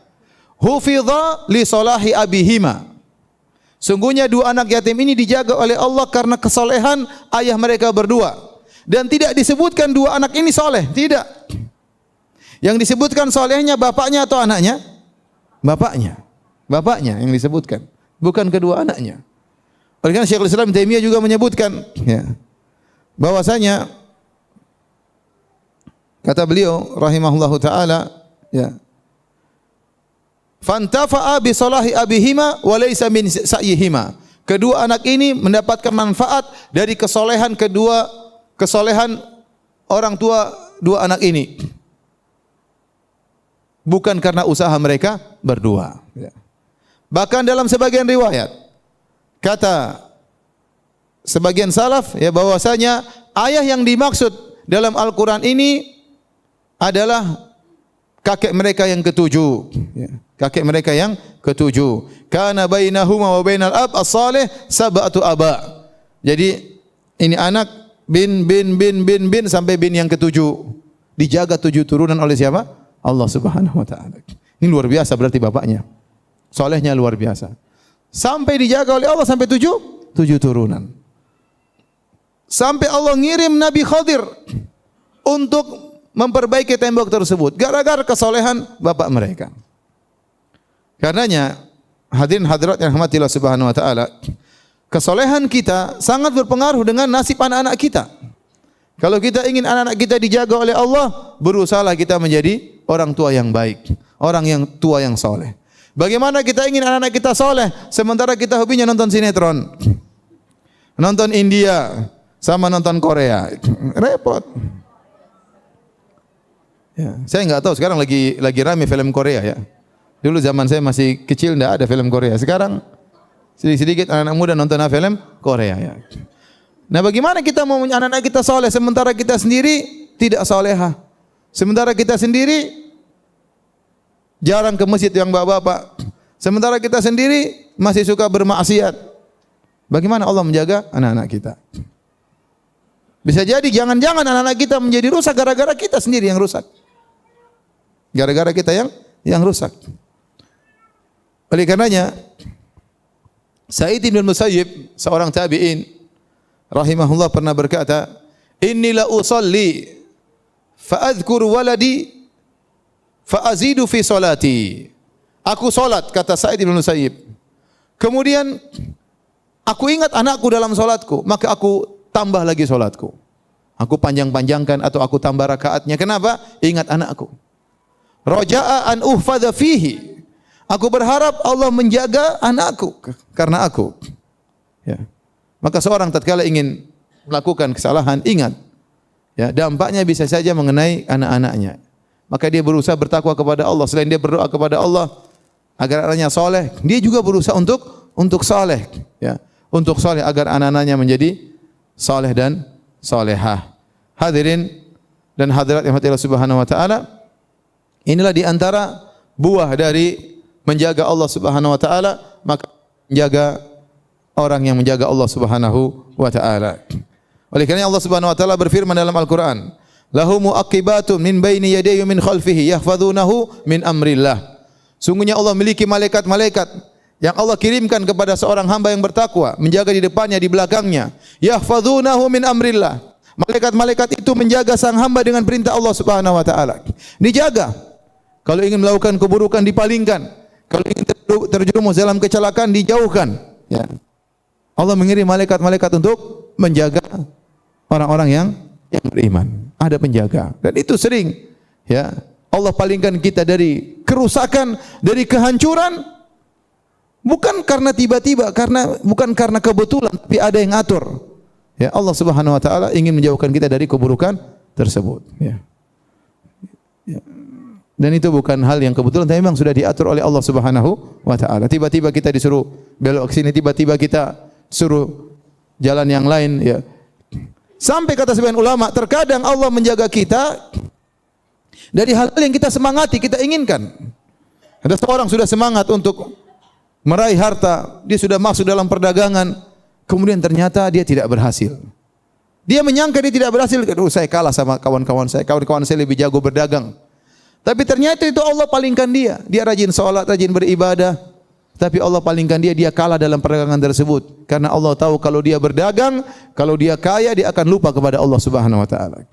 hufidha li salahi abihima. Sungguhnya dua anak yatim ini dijaga oleh Allah karena kesolehan ayah mereka berdua. Dan tidak disebutkan dua anak ini soleh, tidak. Yang disebutkan solehnya bapaknya atau anaknya? Bapaknya. Bapaknya yang disebutkan, bukan kedua anaknya. Oleh karena Syekhul Islam Taimiyah juga menyebutkan, ya, bahwasanya kata beliau rahimahullahu taala, ya, fantafa'a bi salahi abihima wa laysa min sa'yihima. Kedua anak ini mendapatkan manfaat dari kesolehan orang tua dua anak ini, bukan karena usaha mereka berdua. Bahkan dalam sebagian riwayat, kata sebagian salaf, ya, bahwasanya ayah yang dimaksud dalam Al-Quran ini adalah kakek mereka yang ketujuh. Kakek mereka yang ketujuh. Kana bainahuma wa bainal ab as-salih sab'atu aba. Jadi ini anak bin sampai bin yang ketujuh. Dijaga 7 turunan oleh siapa? Allah Subhanahu wa taala. Ini luar biasa berarti bapaknya. Solehnya luar biasa. Sampai dijaga oleh Allah sampai 7 turunan. Sampai Allah ngirim Nabi Khadir untuk memperbaiki tembok tersebut gara-gara kesolehan bapak mereka. Karenanya hadirin hadirat yang rahmati Allah Subhanahu wa taala, kesolehan kita sangat berpengaruh dengan nasib anak-anak kita. Kalau kita ingin anak-anak kita dijaga oleh Allah, berusahalah kita menjadi orang tua yang baik, orang yang tua yang soleh. Bagaimana kita ingin anak-anak kita soleh, sementara kita hobinya nonton sinetron, nonton India, sama nonton Korea, repot. Ya, saya nggak tahu sekarang lagi rame film Korea, ya. Dulu zaman saya masih kecil nggak ada film Korea. Sekarang sedikit anak-anak muda nonton film Korea, ya. Nah, bagaimana kita mau anak-anak kita soleh sementara kita sendiri tidak solehah, sementara kita sendiri jarang ke masjid yang bapak-bapak, sementara kita sendiri masih suka bermaksiat. Bagaimana Allah menjaga anak-anak kita? Bisa jadi jangan-jangan anak-anak kita menjadi rusak gara-gara kita sendiri yang rusak. Gara-gara kita yang rusak. Oleh karenanya Sa'id bin Musayyib, seorang tabi'in rahimahullah, pernah berkata, "Inni la usalli fa adhkur waladi fa azidu fi salati." Aku salat, kata Sa'id bin Musayyib. Kemudian aku ingat anakku dalam salatku, maka aku tambah lagi salatku. Aku panjang-panjangkan atau aku tambah rakaatnya. Kenapa? Ingat anakku. Raja'a an uhfadha fihi. Aku berharap Allah menjaga anakku karena aku. Ya. Maka seorang tatkala ingin melakukan kesalahan, ingat, ya, dampaknya bisa saja mengenai anak-anaknya. Maka dia berusaha bertakwa kepada Allah. Selain dia berdoa kepada Allah agar anaknya soleh, dia juga berusaha untuk soleh, ya, untuk soleh agar anak-anaknya menjadi soleh dan solehah. Hadirin dan hadirat yang dirahmati Allah Subhanahu wa taala, inilah di antara buah dari menjaga Allah Subhanahu wa taala, maka menjaga orang yang menjaga Allah Subhanahu wa taala. Oleh karena Allah Subhanahu wa taala berfirman dalam Al-Qur'an, "Lahu mu'aqibatun min baini yadayhi min khalfihi yahfazunahu min amrillah." Sungguhnya Allah memiliki malaikat-malaikat yang Allah kirimkan kepada seorang hamba yang bertakwa, menjaga di depannya, di belakangnya. Yahfazunahu min amrillah. Malaikat-malaikat itu menjaga sang hamba dengan perintah Allah Subhanahu wa taala. Dijaga. Kalau ingin melakukan keburukan dipalingkan. Kalau ingin terjerumus dalam kecelakaan dijauhkan. Ya. Allah mengirim malaikat-malaikat untuk menjaga orang-orang yang beriman. Ada penjaga. Dan itu sering, ya, Allah palingkan kita dari kerusakan, dari kehancuran, bukan karena tiba-tiba, bukan karena kebetulan, tapi ada yang atur. Ya, Allah Subhanahu wa taala ingin menjauhkan kita dari keburukan tersebut, ya. Ya. Dan itu bukan hal yang kebetulan, tapi memang sudah diatur oleh Allah Subhanahu wa taala. Tiba-tiba kita disuruh belok ke sini, tiba-tiba kita suruh jalan yang lain, ya. Sampai kata sebagian ulama, terkadang Allah menjaga kita dari hal-hal yang kita semangati, kita inginkan. Ada seorang sudah semangat untuk meraih harta, dia sudah masuk dalam perdagangan, kemudian ternyata dia tidak berhasil. Dia menyangka dia tidak berhasil, saya kalah sama kawan-kawan saya lebih jago berdagang. Tapi ternyata itu Allah palingkan dia. Dia rajin sholat, rajin beribadah, tapi Allah palingkan dia kalah dalam perdagangan tersebut. Karena Allah tahu kalau dia berdagang, kalau dia kaya, dia akan lupa kepada Allah Subhanahu wa taala.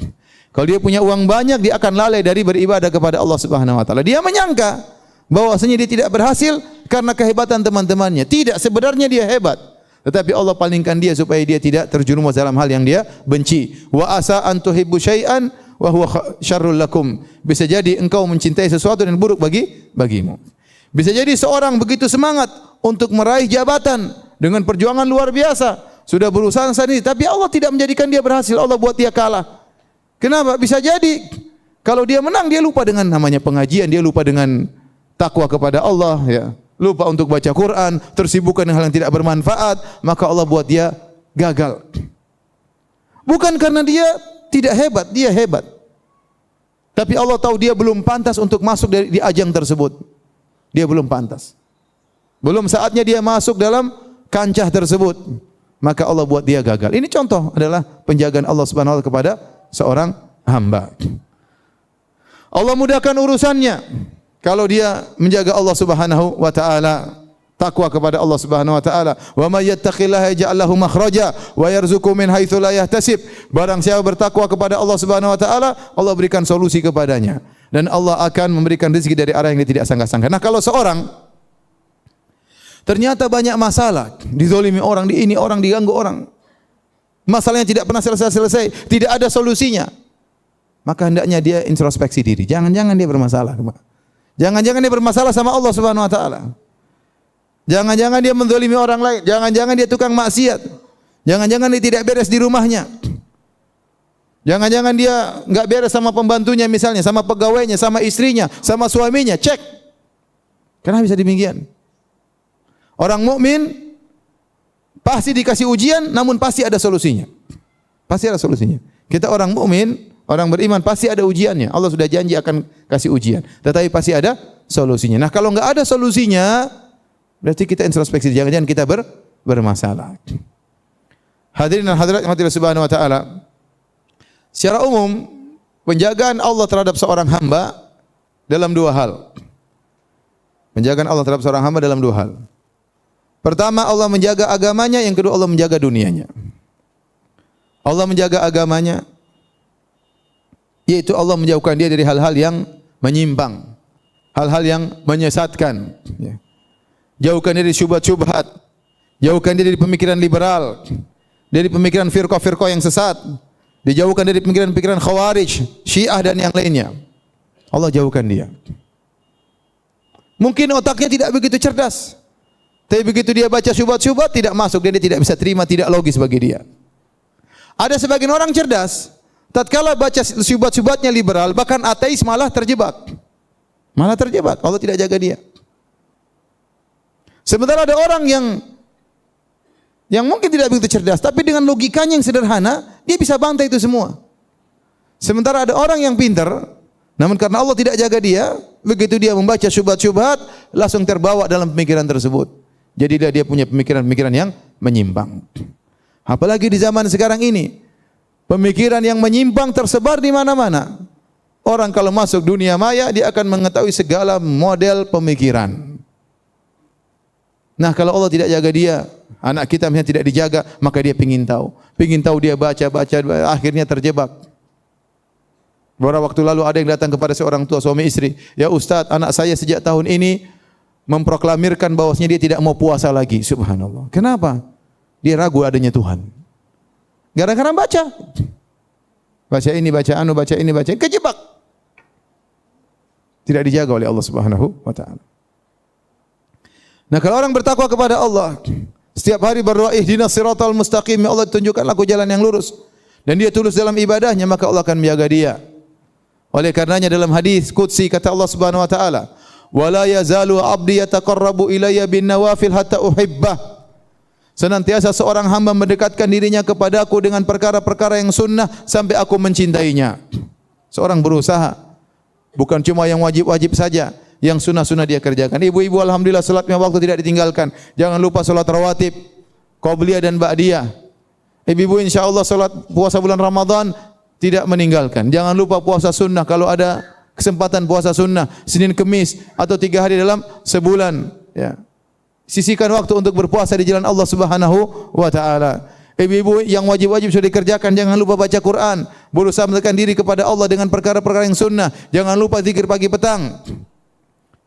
Kalau dia punya uang banyak, dia akan lalai dari beribadah kepada Allah Subhanahu wa taala. Dia menyangka bahwasanya dia tidak berhasil karena kehebatan teman-temannya. Tidak, sebenarnya dia hebat. Tetapi Allah palingkan dia supaya dia tidak terjerumus dalam hal yang dia benci. Wa asa an tuhibbu syai'an wa huwa syarrul lakum. Bisa jadi engkau mencintai sesuatu dan buruk bagimu. Bisa jadi seorang begitu semangat untuk meraih jabatan dengan perjuangan luar biasa, sudah berusaha sendiri, tapi Allah tidak menjadikan dia berhasil. Allah buat dia kalah. Kenapa? Bisa jadi kalau dia menang, dia lupa dengan namanya pengajian, dia lupa dengan takwa kepada Allah, ya. Lupa untuk baca Quran, tersibukkan dengan hal yang tidak bermanfaat, maka Allah buat dia gagal. Bukan karena dia tidak hebat, dia hebat. Tapi Allah tahu dia belum pantas untuk masuk di ajang tersebut. Dia belum pantas. Belum saatnya dia masuk dalam kancah tersebut. Maka Allah buat dia gagal. Ini contoh adalah penjagaan Allah Subhanahu wa taala kepada seorang hamba. Allah mudahkan urusannya kalau dia menjaga Allah Subhanahu wa taala, takwa kepada Allah Subhanahu wa taala. Wa may yattaqillaha yaj'al lahu makhraja wa yarzuqhu min haitsu la yahtasib. Barang siapa bertakwa kepada Allah Subhanahu wa taala, Allah berikan solusi kepadanya dan Allah akan memberikan rezeki dari arah yang dia tidak sangka-sangka. Nah, kalau seorang ternyata banyak masalah, dizalimi orang, orang diganggu orang, masalahnya tidak pernah selesai-selesai, tidak ada solusinya, maka hendaknya dia introspeksi diri. Jangan-jangan dia bermasalah. Jangan-jangan dia bermasalah sama Allah Subhanahu wa taala. Jangan-jangan dia menzalimi orang lain. Jangan-jangan dia tukang maksiat. Jangan-jangan dia tidak beres di rumahnya. Jangan-jangan dia enggak beres sama pembantunya misalnya, sama pegawainya, sama istrinya, sama suaminya. Cek. Kenapa bisa demikian? Orang mukmin pasti dikasih ujian, namun pasti ada solusinya. Pasti ada solusinya. Kita orang mukmin, orang beriman pasti ada ujiannya. Allah sudah janji akan kasih ujian. Tetapi pasti ada solusinya. Nah, kalau enggak ada solusinya, berarti kita introspeksi, jangan-jangan kita bermasalah. Hadirin dan hadirat yang Subhanahu wa taala. Secara umum, penjagaan Allah terhadap seorang hamba dalam dua hal. Penjagaan Allah terhadap seorang hamba dalam dua hal. Pertama, Allah menjaga agamanya, yang kedua Allah menjaga dunianya. Allah menjaga agamanya, yaitu Allah menjauhkan dia dari hal-hal yang menyimpang, hal-hal yang menyesatkan. Jauhkan dia dari syubhat-syubhat, jauhkan dia dari pemikiran liberal, dari pemikiran firqah-firqah yang sesat, dijauhkan dari pemikiran-pemikiran Khawarij, Syiah dan yang lainnya. Allah jauhkan dia. Mungkin otaknya tidak begitu cerdas, tapi begitu dia baca syubhat-syubhat tidak masuk, dia tidak bisa terima, tidak logis bagi dia. Ada sebagian orang cerdas, tatkala baca syubhat-syubhatnya liberal, bahkan ateis malah terjebak. Malah terjebak, Allah tidak jaga dia. Sementara ada orang yang mungkin tidak begitu cerdas, tapi dengan logikanya yang sederhana, dia bisa bantai itu semua. Sementara ada orang yang pintar, namun karena Allah tidak jaga dia, begitu dia membaca syubhat-syubhat, langsung terbawa dalam pemikiran tersebut. Jadilah dia punya pemikiran-pemikiran yang menyimpang. Apalagi di zaman sekarang ini, pemikiran yang menyimpang tersebar di mana-mana. Orang kalau masuk dunia maya, dia akan mengetahui segala model pemikiran. Nah, kalau Allah tidak jaga dia, anak kita misalnya tidak dijaga, maka dia pingin tahu. Pingin tahu, dia baca, akhirnya terjebak. Beberapa waktu lalu ada yang datang kepada seorang tua suami istri, "Ya Ustaz, anak saya sejak tahun ini memproklamirkan bahwasanya dia tidak mau puasa lagi." Subhanallah. Kenapa? Dia ragu adanya Tuhan. Gara-gara baca. Baca ini, baca anu, baca ini, baca ini, kejebak. Tidak dijaga oleh Allah Subhanahu wa taala. Nah, kalau orang bertakwa kepada Allah, setiap hari berdoa ihdinas siratal mustaqim, ya Allah tunjukkanlah aku jalan yang lurus, dan dia tulus dalam ibadahnya, maka Allah akan menjaga dia. Oleh karenanya dalam hadis qudsi kata Allah Subhanahu wa taala, "Wala yazalu 'abdi yataqarrabu ilayya bin nawafil hatta uhibbah." Senantiasa seorang hamba mendekatkan dirinya kepadaku dengan perkara-perkara yang sunnah sampai aku mencintainya. Seorang berusaha, bukan cuma yang wajib-wajib saja, yang sunnah-sunnah dia kerjakan. Ibu-ibu alhamdulillah salatnya waktu tidak ditinggalkan. Jangan lupa salat rawatib, qabliyah dan ba'diyah. Ibu-ibu insyaallah salat puasa bulan Ramadan tidak meninggalkan. Jangan lupa puasa sunnah kalau ada kesempatan puasa sunnah Senin Kemis atau 3 hari dalam sebulan, ya. Sisihkan waktu untuk berpuasa di jalan Allah Subhanahu wa taala. Ibu-ibu yang wajib-wajib sudah dikerjakan, jangan lupa baca Quran, berusaha mendekatkan diri kepada Allah dengan perkara-perkara yang sunnah. Jangan lupa zikir pagi petang.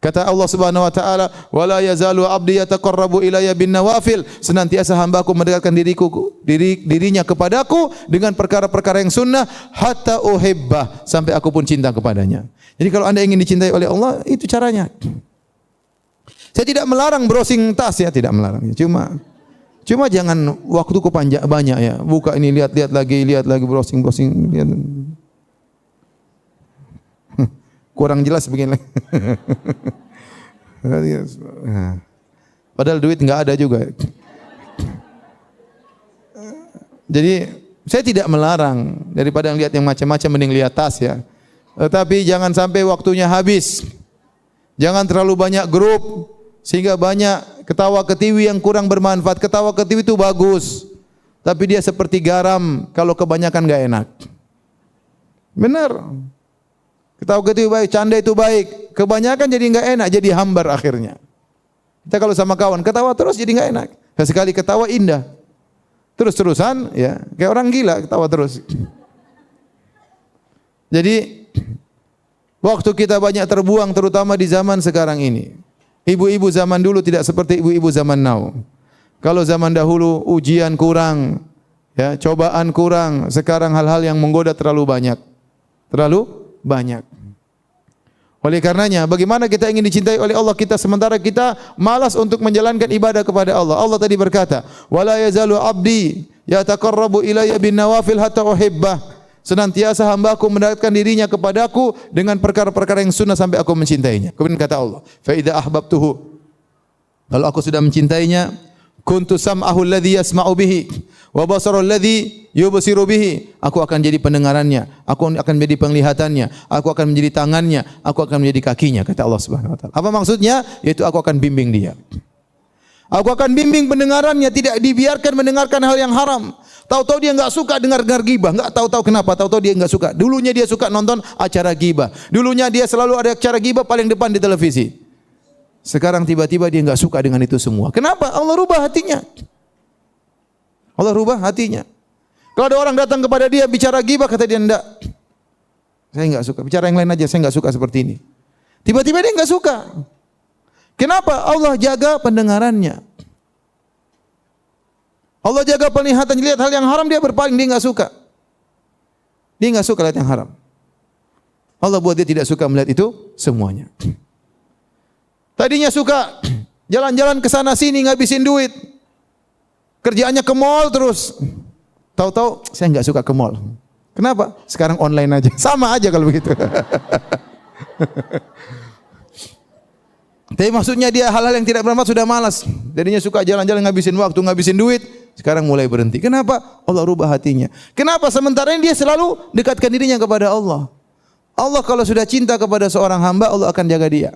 Kata Allah Subhanahu wa taala, "Wala yazalu 'abdi yataqarrabu ilayya bin nawafil." Senantiasa hamba-Ku mendekatkan dirinya kepadaku dengan perkara-perkara yang sunnah hatta uhibbah, sampai aku pun cinta kepadanya. Jadi kalau Anda ingin dicintai oleh Allah, itu caranya. Saya tidak melarang browsing tas, ya, tidak melarang. Cuma jangan waktuku banyak, ya. Buka ini lihat lagi browsing. Lihat. Kurang jelas begini. Padahal duit enggak ada juga. Jadi saya tidak melarang, daripada lihat yang macam-macam mending lihat tas, ya. Tetapi jangan sampai waktunya habis. Jangan terlalu banyak grup sehingga banyak ketawa ketiwi yang kurang bermanfaat. Ketawa ketiwi itu bagus, tapi dia seperti garam, kalau kebanyakan enggak enak. Benar. Ketawa ketiwi baik, canda itu baik. Kebanyakan jadi enggak enak, jadi hambar akhirnya. Kita kalau sama kawan ketawa terus jadi enggak enak. Sekali ketawa indah. Terus-terusan, ya, kayak orang gila ketawa terus. Jadi waktu kita banyak terbuang, terutama di zaman sekarang ini. Ibu-ibu zaman dulu tidak seperti ibu-ibu zaman now. Kalau zaman dahulu ujian kurang, ya, cobaan kurang. Sekarang hal-hal yang menggoda terlalu banyak. Oleh karenanya, bagaimana kita ingin dicintai oleh Allah kita sementara kita malas untuk menjalankan ibadah kepada Allah. Allah tadi berkata, "Wala yazalu 'abdi yataqarrabu ilayya bin nawafil hatta uhibbah." Senantiasa hamba-Ku mendekatkan dirinya kepadaku dengan perkara-perkara yang sunnah sampai aku mencintainya. Kemudian kata Allah, "Fa idza ahbabtuhu." Kalau aku sudah mencintainya, kuntu sam'ahu alladhi yasma'u bihi wa basarahu alladhi yubsiru bihi. Aku akan jadi pendengarannya, aku akan menjadi penglihatannya, aku akan menjadi tangannya, aku akan menjadi kakinya, kata Allah Subhanahu wa taala. Apa maksudnya? Yaitu aku akan bimbing dia. Aku akan bimbing pendengarannya, tidak dibiarkan mendengarkan hal yang haram. Tahu-tahu dia enggak suka dengar gibah, enggak tahu-tahu kenapa, tahu-tahu dia enggak suka. Dulunya dia suka nonton acara gibah. Dulunya dia selalu ada acara gibah paling depan di televisi. Sekarang tiba-tiba dia enggak suka dengan itu semua. Kenapa? Allah rubah hatinya. Allah rubah hatinya. Kalau ada orang datang kepada dia bicara gibah, kata dia enggak. Saya enggak suka. Bicara yang lain aja, saya enggak suka seperti ini. Tiba-tiba dia enggak suka. Kenapa? Allah jaga pendengarannya. Allah jaga penglihatan, lihat hal yang haram dia berpaling, dia enggak suka. Dia enggak suka lihat yang haram. Allah buat dia tidak suka melihat itu semuanya. Tadinya suka jalan-jalan ke sana sini ngabisin duit. Kerjaannya ke mall terus. Tahu-tahu saya enggak suka ke mall. Kenapa? Sekarang online aja. Sama aja kalau begitu. Tapi maksudnya dia hal-hal yang tidak bermanfaat sudah malas. Jadinya suka jalan-jalan ngabisin waktu, ngabisin duit. Sekarang mulai berhenti. Kenapa? Allah rubah hatinya. Kenapa? Sementara ini dia selalu dekatkan dirinya kepada Allah. Allah kalau sudah cinta kepada seorang hamba, Allah akan jaga dia.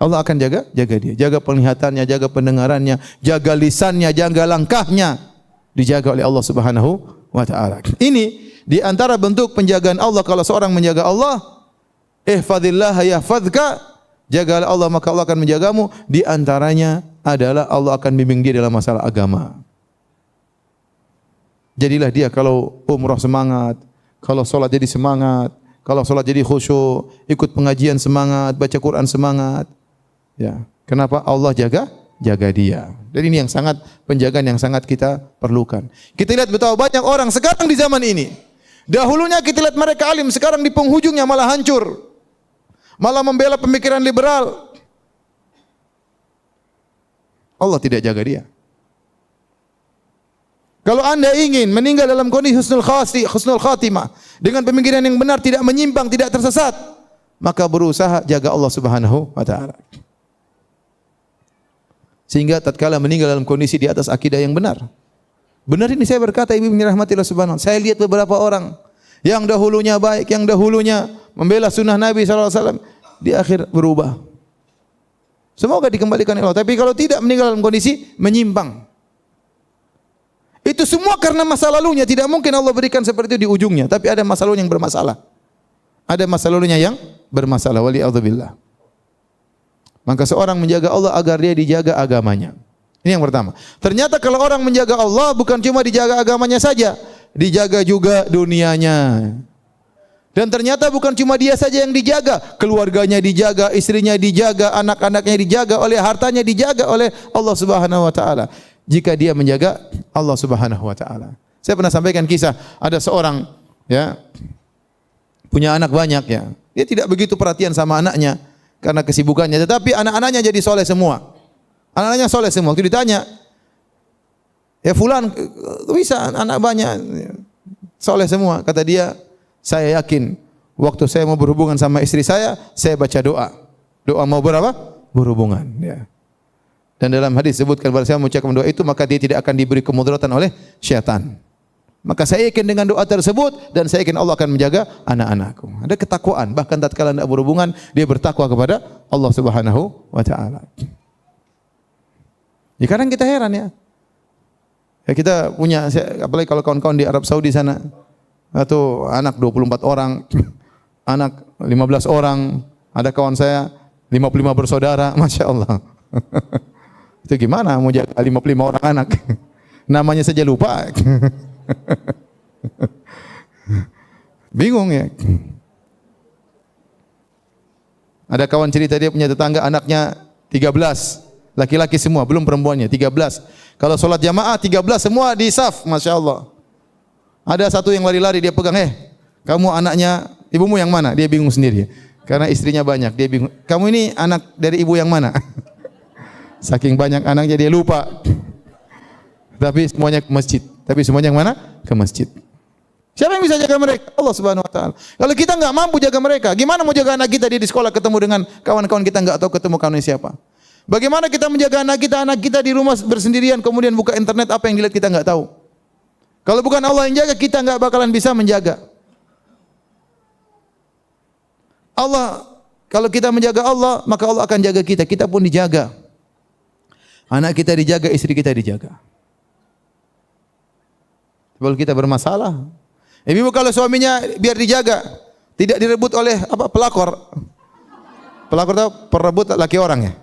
Allah akan jaga dia. Jaga penglihatannya, jaga pendengarannya, jaga lisannya, jaga langkahnya. Dijaga oleh Allah Subhanahu wa taala. Ini di antara bentuk penjagaan Allah. Kalau seorang menjaga Allah, ihfazillah yahfazka, jagalah Allah maka Allah akan menjagamu. Di antaranya adalah Allah akan bimbing dia dalam masalah agama. Jadilah dia kalau umrah semangat, kalau salat jadi semangat, kalau salat jadi khusyuk, ikut pengajian semangat, baca Quran semangat. Ya, kenapa? Allah jaga dia. Dan ini yang sangat penjagaan yang sangat kita perlukan. Kita lihat betapa banyak orang sekarang di zaman ini. Dahulunya kita lihat mereka alim, sekarang di penghujungnya malah hancur. Malah membela pemikiran liberal. Allah tidak jaga dia. Kalau anda ingin meninggal dalam kondisi husnul khatimah, dengan pemikiran yang benar, tidak menyimpang, tidak tersesat, maka berusaha jaga Allah Subhanahu wa taala. Sehingga tatkala meninggal dalam kondisi di atas akidah yang benar. Benar ini saya berkata, ibu rahmatillah subhanahu. Saya lihat beberapa orang yang dahulunya baik, yang dahulunya membela sunnah Nabi SAW, di akhir berubah. Semoga dikembalikan Allah. Tapi kalau tidak, meninggal dalam kondisi menyimpang. Itu semua karena masa lalunya. Tidak mungkin Allah berikan seperti itu di ujungnya. Tapi ada masa lalunya yang bermasalah. Ada masa lalunya yang bermasalah. Wali'adzubillah. Maka seorang menjaga Allah agar dia dijaga agamanya. Ini yang pertama. Ternyata kalau orang menjaga Allah bukan cuma dijaga agamanya saja, dijaga juga dunianya. Dan ternyata bukan cuma dia saja yang dijaga, keluarganya dijaga, istrinya dijaga, anak-anaknya dijaga, oleh hartanya dijaga oleh Allah Subhanahu wa taala. Jika dia menjaga Allah Subhanahu wa taala. Saya pernah sampaikan kisah, ada seorang ya punya anak banyak ya. Dia tidak begitu perhatian sama anaknya karena kesibukannya, tetapi anak-anaknya jadi soleh semua. Anak-anaknya soleh semua. Waktu ditanya, ya fulan bisa anak banyak soleh semua. Kata dia, saya yakin waktu saya mau berhubungan sama istri saya baca doa. Doa mau berapa? Berhubungan. Ya. Dan dalam hadis disebutkan bahwa saya mengucapkan doa itu maka dia tidak akan diberi kemudaratan oleh syaitan. Maka saya yakin dengan doa tersebut dan saya yakin Allah akan menjaga anak-anakku. Ada ketakwaan, bahkan tatkala tidak berhubungan dia bertakwa kepada Allah Subhanahu wa taala. Ya kadang kita heran ya. Ya kita punya, apalagi kalau kawan-kawan di Arab Saudi sana, atau anak 24 orang, anak 15 orang, ada kawan saya 55 bersaudara, Masya Allah. Itu gimana mau jaga 55 orang anak? Namanya saja lupa. Bingung ya. Ada kawan cerita dia punya tetangga anaknya 13, laki-laki semua, belum perempuannya, 13. Kalau sholat jamaah 13 semua di saf, Masya Allah. Ada satu yang lari-lari dia pegang, kamu anaknya ibumu yang mana? Dia bingung sendiri. Karena istrinya banyak, dia bingung. Kamu ini anak dari ibu yang mana? Saking banyak anaknya dia lupa. Tapi semuanya ke masjid. Tapi semuanya yang mana? Ke masjid. Siapa yang bisa jaga mereka? Allah Subhanahu wa taala. Kalau kita enggak mampu jaga mereka, gimana mau jaga anak kita? Dia di sekolah ketemu dengan kawan-kawan kita enggak tahu ketemu kawannya siapa. Bagaimana kita menjaga anak kita di rumah bersendirian kemudian buka internet apa yang dilihat kita enggak tahu. Kalau bukan Allah yang jaga, kita enggak bakalan bisa menjaga. Allah, kalau kita menjaga Allah, maka Allah akan jaga kita. Kita pun dijaga. Anak kita dijaga, istri kita dijaga. Kalau kita bermasalah, ibu kalau suaminya biar dijaga, tidak direbut oleh pelakor. Pelakor itu perebut laki orang ya.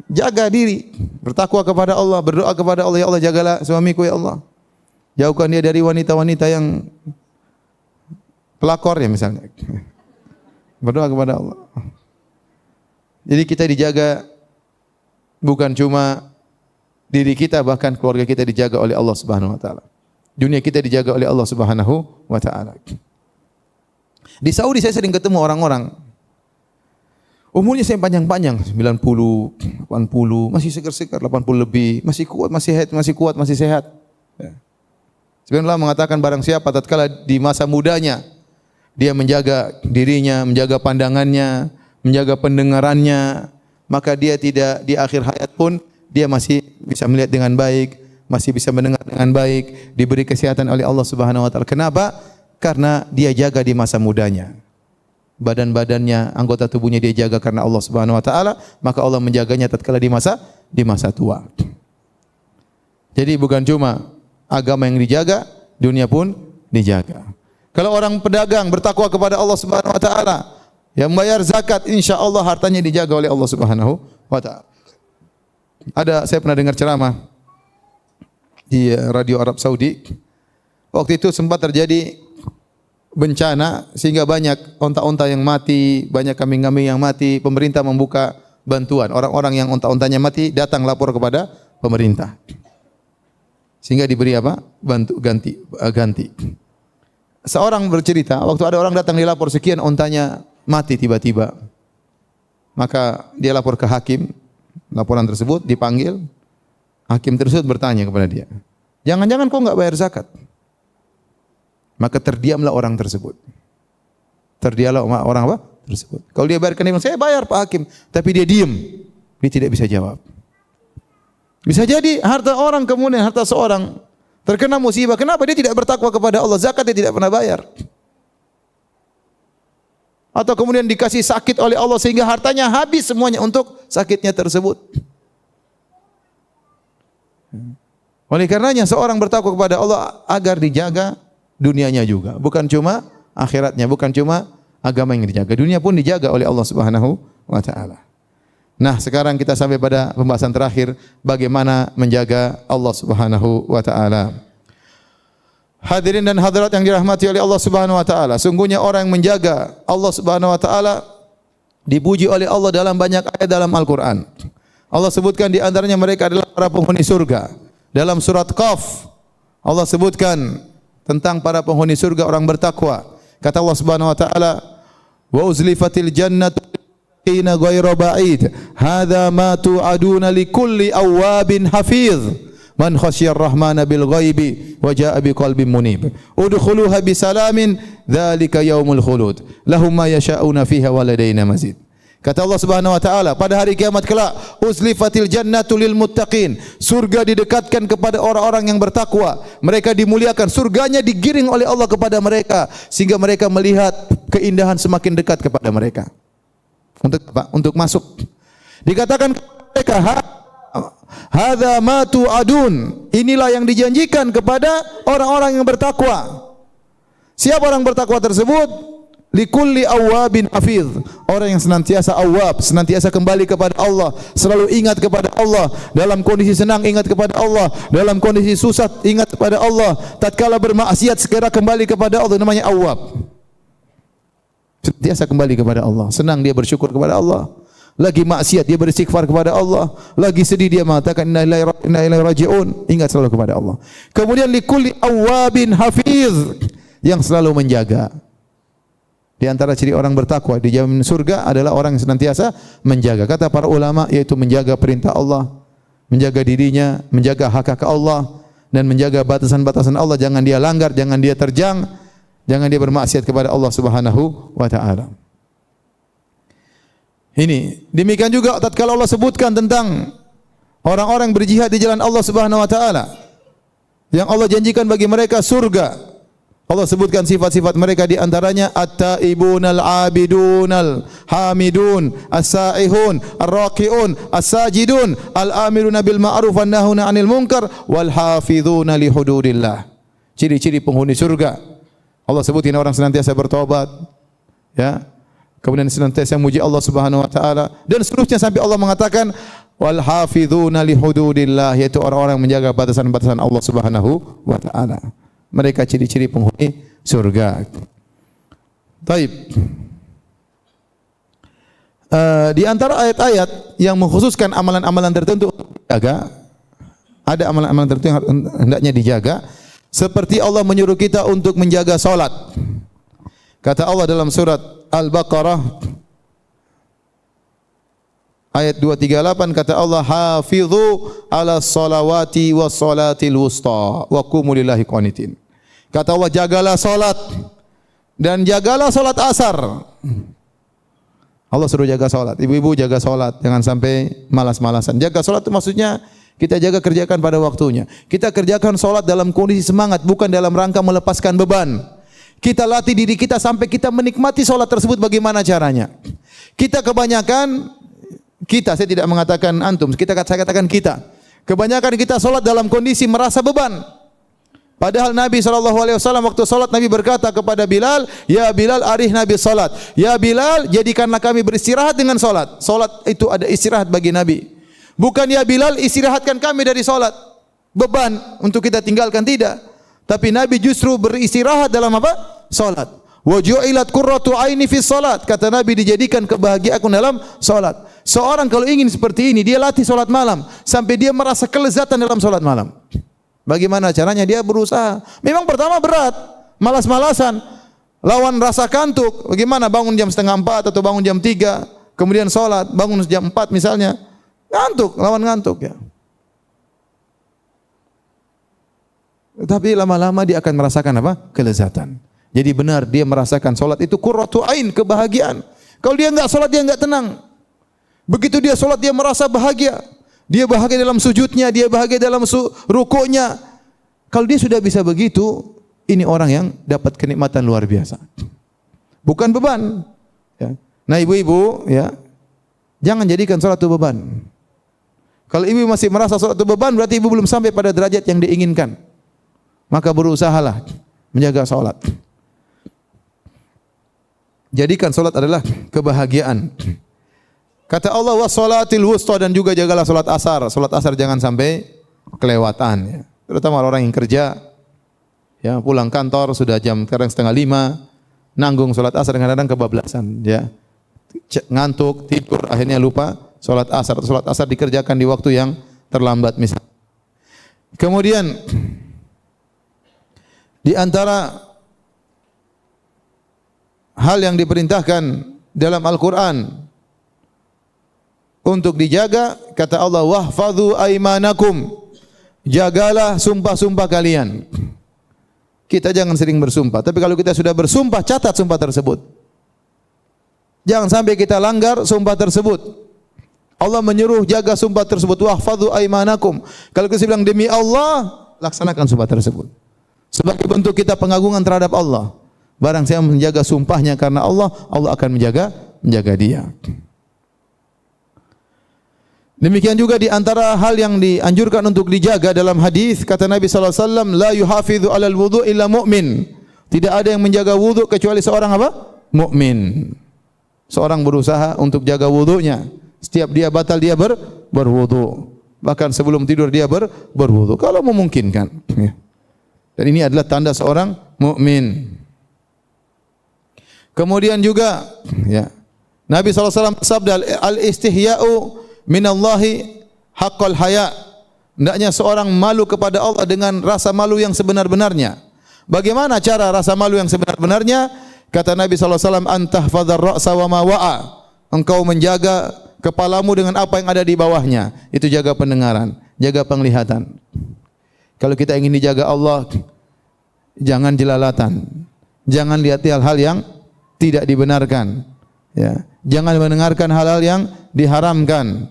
Jaga diri, bertakwa kepada Allah, berdoa kepada Allah, ya Allah jagalah suamiku ya Allah. Jauhkan dia dari wanita-wanita yang pelakor ya misalnya. Berdoa kepada Allah. Jadi kita dijaga bukan cuma diri kita, bahkan keluarga kita dijaga oleh Allah Subhanahu wa taala. Dunia kita dijaga oleh Allah Subhanahu wa taala. Di Saudi saya sering ketemu orang-orang umurnya saya panjang-panjang, 90, 80, masih segar-segar, 80 lebih, masih kuat, masih sehat. Ya. Sebenarnya Allah mengatakan barang siapa tatkala di masa mudanya dia menjaga dirinya, menjaga pandangannya, menjaga pendengarannya, maka dia tidak di akhir hayat pun dia masih bisa melihat dengan baik, masih bisa mendengar dengan baik, diberi kesehatan oleh Allah Subhanahu wa taala. Kenapa? Karena dia jaga di masa mudanya. badan-badannya, anggota tubuhnya dia jaga karena Allah Subhanahu wa taala, maka Allah menjaganya tatkala di masa tua. Jadi bukan cuma agama yang dijaga, dunia pun dijaga. Kalau orang pedagang bertakwa kepada Allah Subhanahu wa taala, yang membayar zakat, insyaallah hartanya dijaga oleh Allah Subhanahu wa taala. Saya pernah dengar ceramah di radio Arab Saudi. Waktu itu sempat terjadi bencana sehingga banyak onta-onta yang mati, banyak kambing-kambing yang mati. Pemerintah membuka bantuan. Orang-orang yang onta-ontanya mati datang lapor kepada pemerintah. Sehingga diberi apa? Ganti. Seorang bercerita, waktu ada orang datang dilapor sekian ontanya mati tiba-tiba. Maka dia lapor ke hakim. Laporan tersebut dipanggil. Hakim tersebut bertanya kepada dia, "Jangan-jangan kau enggak bayar zakat?" Maka terdiamlah orang tersebut. Terdiamlah orang apa? Tersebut. Kalau dia bayarkan, dia bilang, "Saya bayar Pak Hakim." Tapi dia diam. Dia tidak bisa jawab. Bisa jadi harta orang kemudian harta seorang terkena musibah. Kenapa dia tidak bertakwa kepada Allah? Zakat dia tidak pernah bayar. Atau kemudian dikasih sakit oleh Allah sehingga hartanya habis semuanya untuk sakitnya tersebut. Oleh karenanya seorang bertakwa kepada Allah agar dijaga dunianya juga, bukan cuma akhiratnya, bukan cuma agama yang dijaga, dunia pun dijaga oleh Allah Subhanahu wa taala. Nah, sekarang kita sampai pada pembahasan terakhir, bagaimana menjaga Allah Subhanahu wa taala. Hadirin dan hadirat yang dirahmati oleh Allah Subhanahu wa taala, sungguhnya orang yang menjaga Allah Subhanahu wa taala dipuji oleh Allah dalam banyak ayat dalam Al-Qur'an. Allah sebutkan di antaranya mereka adalah para penghuni surga. Dalam surat Qaf Allah sebutkan tentang para penghuni surga orang bertakwa. Kata Allah Subhanahu wa taala, "Wa uzlifatil jannatu lil ghairu ba'id. Hadza ma tu'aduna likulli awwabin hafiz." Man khasyiyar rahmana bil ghaibi wa jaa'a biqalbin munib. Udkhuluha bisalamin dzalika yaumul khulud. Lahum ma yasha'una fiha wa ladaina mazid. Kata Allah Subhanahu wa taala, pada hari kiamat kelak, uzlifatil jannatu lil muttaqin. Surga didekatkan kepada orang-orang yang bertakwa. Mereka dimuliakan, surganya digiring oleh Allah kepada mereka sehingga mereka melihat keindahan semakin dekat kepada mereka. Untuk masuk. Dikatakan kepada mereka, hadza ma tu'adun. Inilah yang dijanjikan kepada orang-orang yang bertakwa. Siapa orang bertakwa tersebut? Likulli awwabin hafiz. Orang yang senantiasa awwab, senantiasa kembali kepada Allah, selalu ingat kepada Allah, dalam kondisi senang ingat kepada Allah, dalam kondisi susah ingat kepada Allah, tatkala bermaksiat segera kembali kepada Allah, namanya awwab. Senantiasa kembali kepada Allah, senang dia bersyukur kepada Allah. Lagi maksiat dia beristighfar kepada Allah, lagi sedih dia mengatakan inna ilaihi raji'un, ingat selalu kepada Allah. Kemudian likulli awwabin hafiz, yang selalu menjaga. Di antara ciri orang bertakwa di jamin surga adalah orang yang senantiasa menjaga. Kata para ulama, yaitu menjaga perintah Allah, menjaga dirinya, menjaga hak-hak Allah, dan menjaga batasan-batasan Allah. Jangan dia langgar, jangan dia terjang, jangan dia bermaksiat kepada Allah Subhanahu wa taala. Ini demikian juga tatkala Allah sebutkan tentang orang-orang berjihad di jalan Allah Subhanahu wa taala, yang Allah janjikan bagi mereka surga. Allah sebutkan sifat-sifat mereka, di antaranya at-taibunal abidunal hamidun as-saihun ar-raqiun as-sajidun al-amiruna bil ma'ruf wan nahuna 'anil munkar wal hafizuna li hududillah. Ciri-ciri penghuni surga. Allah sebutin orang senantiasa bertobat, ya. Kemudian senantiasa memuji Allah Subhanahu wa taala, dan seterusnya sampai Allah mengatakan wal hafizuna li hududillah, yaitu orang-orang yang menjaga batasan-batasan Allah Subhanahu wa taala. Mereka ciri-ciri penghuni surga. Taib. Di antara ayat-ayat yang mengkhususkan amalan-amalan tertentu untuk dijaga, ada amalan-amalan tertentu yang hendaknya dijaga, seperti Allah menyuruh kita untuk menjaga salat. Kata Allah dalam surat Al-Baqarah ayat 238, kata Allah, hafizu ala salawati was salatil wusta wa qumu lillahi qanitin. Kata Allah, jagalah salat dan jagalah salat asar. Allah suruh jaga salat. Ibu-ibu jaga salat, jangan sampai malas-malasan. Jaga salat itu maksudnya kita jaga, kerjakan pada waktunya. Kita kerjakan salat dalam kondisi semangat, bukan dalam rangka melepaskan beban. Kita latih diri kita sampai kita menikmati salat tersebut. Bagaimana caranya? Kita kebanyakan, saya tidak mengatakan antum, saya katakan kita. Kebanyakan kita salat dalam kondisi merasa beban. Padahal Nabi SAW waktu salat Nabi berkata kepada Bilal, "Ya Bilal, arihna bis salat." Ya Bilal, jadikanlah kami beristirahat dengan salat. Salat itu ada istirahat bagi Nabi. Bukan ya Bilal, istirahatkan kami dari salat. Beban untuk kita tinggalkan, tidak. Tapi Nabi justru beristirahat dalam apa? Salat. Wa ju'ilat qurratu aini fi salat. Kata Nabi, dijadikan kebahagiaanku dalam salat. Seorang kalau ingin seperti ini, dia latih salat malam sampai dia merasa kelezatan dalam salat malam. Bagaimana caranya? Dia berusaha. Memang pertama berat, malas-malasan, lawan rasa kantuk. Bagaimana bangun jam setengah 4 atau bangun jam 3, kemudian salat, bangun jam 4 misalnya, ngantuk, lawan ngantuk ya. Tapi lama-lama dia akan merasakan apa? Kelezatan. Jadi benar dia merasakan salat itu qurratu ain, kebahagiaan. Kalau dia enggak salat, dia enggak tenang. Begitu dia salat, dia merasa bahagia. Dia bahagia dalam sujudnya, dia bahagia dalam rukuknya. Kalau dia sudah bisa begitu, ini orang yang dapat kenikmatan luar biasa. Bukan beban. Ya. Nah ibu-ibu, ya, jangan jadikan salat itu beban. Kalau ibu masih merasa salat itu beban, berarti ibu belum sampai pada derajat yang diinginkan. Maka berusahalah menjaga salat. Jadikan salat adalah kebahagiaan. Kata Allah, wassalatil wusta, dan juga jagalah salat asar. Salat asar jangan sampai kelewatan ya. Terutama orang yang kerja ya, pulang kantor sudah jam sekarang 4:30, nanggung salat asar, kadang-kadang kebablasan ya. Ngantuk, tidur, akhirnya lupa salat asar. Salat asar dikerjakan di waktu yang terlambat misalnya. Kemudian di antara hal yang diperintahkan dalam Al-Qur'an untuk dijaga, kata Allah, wahfadhu aimanakum, jagalah sumpah-sumpah kalian. Kita jangan sering bersumpah, tapi kalau kita sudah bersumpah, catat sumpah tersebut. Jangan sampai kita langgar sumpah tersebut. Allah menyuruh jaga sumpah tersebut, wahfadhu aimanakum. Kalau kita bilang demi Allah, laksanakan sumpah tersebut. Sebagai bentuk kita pengagungan terhadap Allah. Barang siapa menjaga sumpahnya karena Allah, Allah akan menjaga dia. Demikian juga di antara hal yang dianjurkan untuk dijaga dalam hadis, kata Nabi sallallahu alaihi wasallam, la yuhafidhu 'alal wudu' illa mu'min. Tidak ada yang menjaga wudu kecuali seorang apa? Mukmin. Seorang berusaha untuk jaga wudunya. Setiap dia batal dia berwudu. Bahkan sebelum tidur dia berwudu kalau memungkinkan. Dan ini adalah tanda seorang mukmin. Kemudian juga ya, Nabi sallallahu alaihi wasallam bersabda, al-istihya'u minallahi haqqal haya. Hendaknya seorang malu kepada Allah dengan rasa malu yang sebenar-benarnya. Bagaimana cara rasa malu yang sebenar-benarnya? Kata Nabi sallallahu alaihi wasallam, antahfadzar ra'sa wa ma wa'a. Engkau menjaga kepalamu dengan apa yang ada di bawahnya. Itu jaga pendengaran, jaga penglihatan. Kalau kita ingin dijaga Allah, jangan jelalatan. Jangan lihat hal-hal yang tidak dibenarkan. Ya, jangan mendengarkan hal-hal yang diharamkan.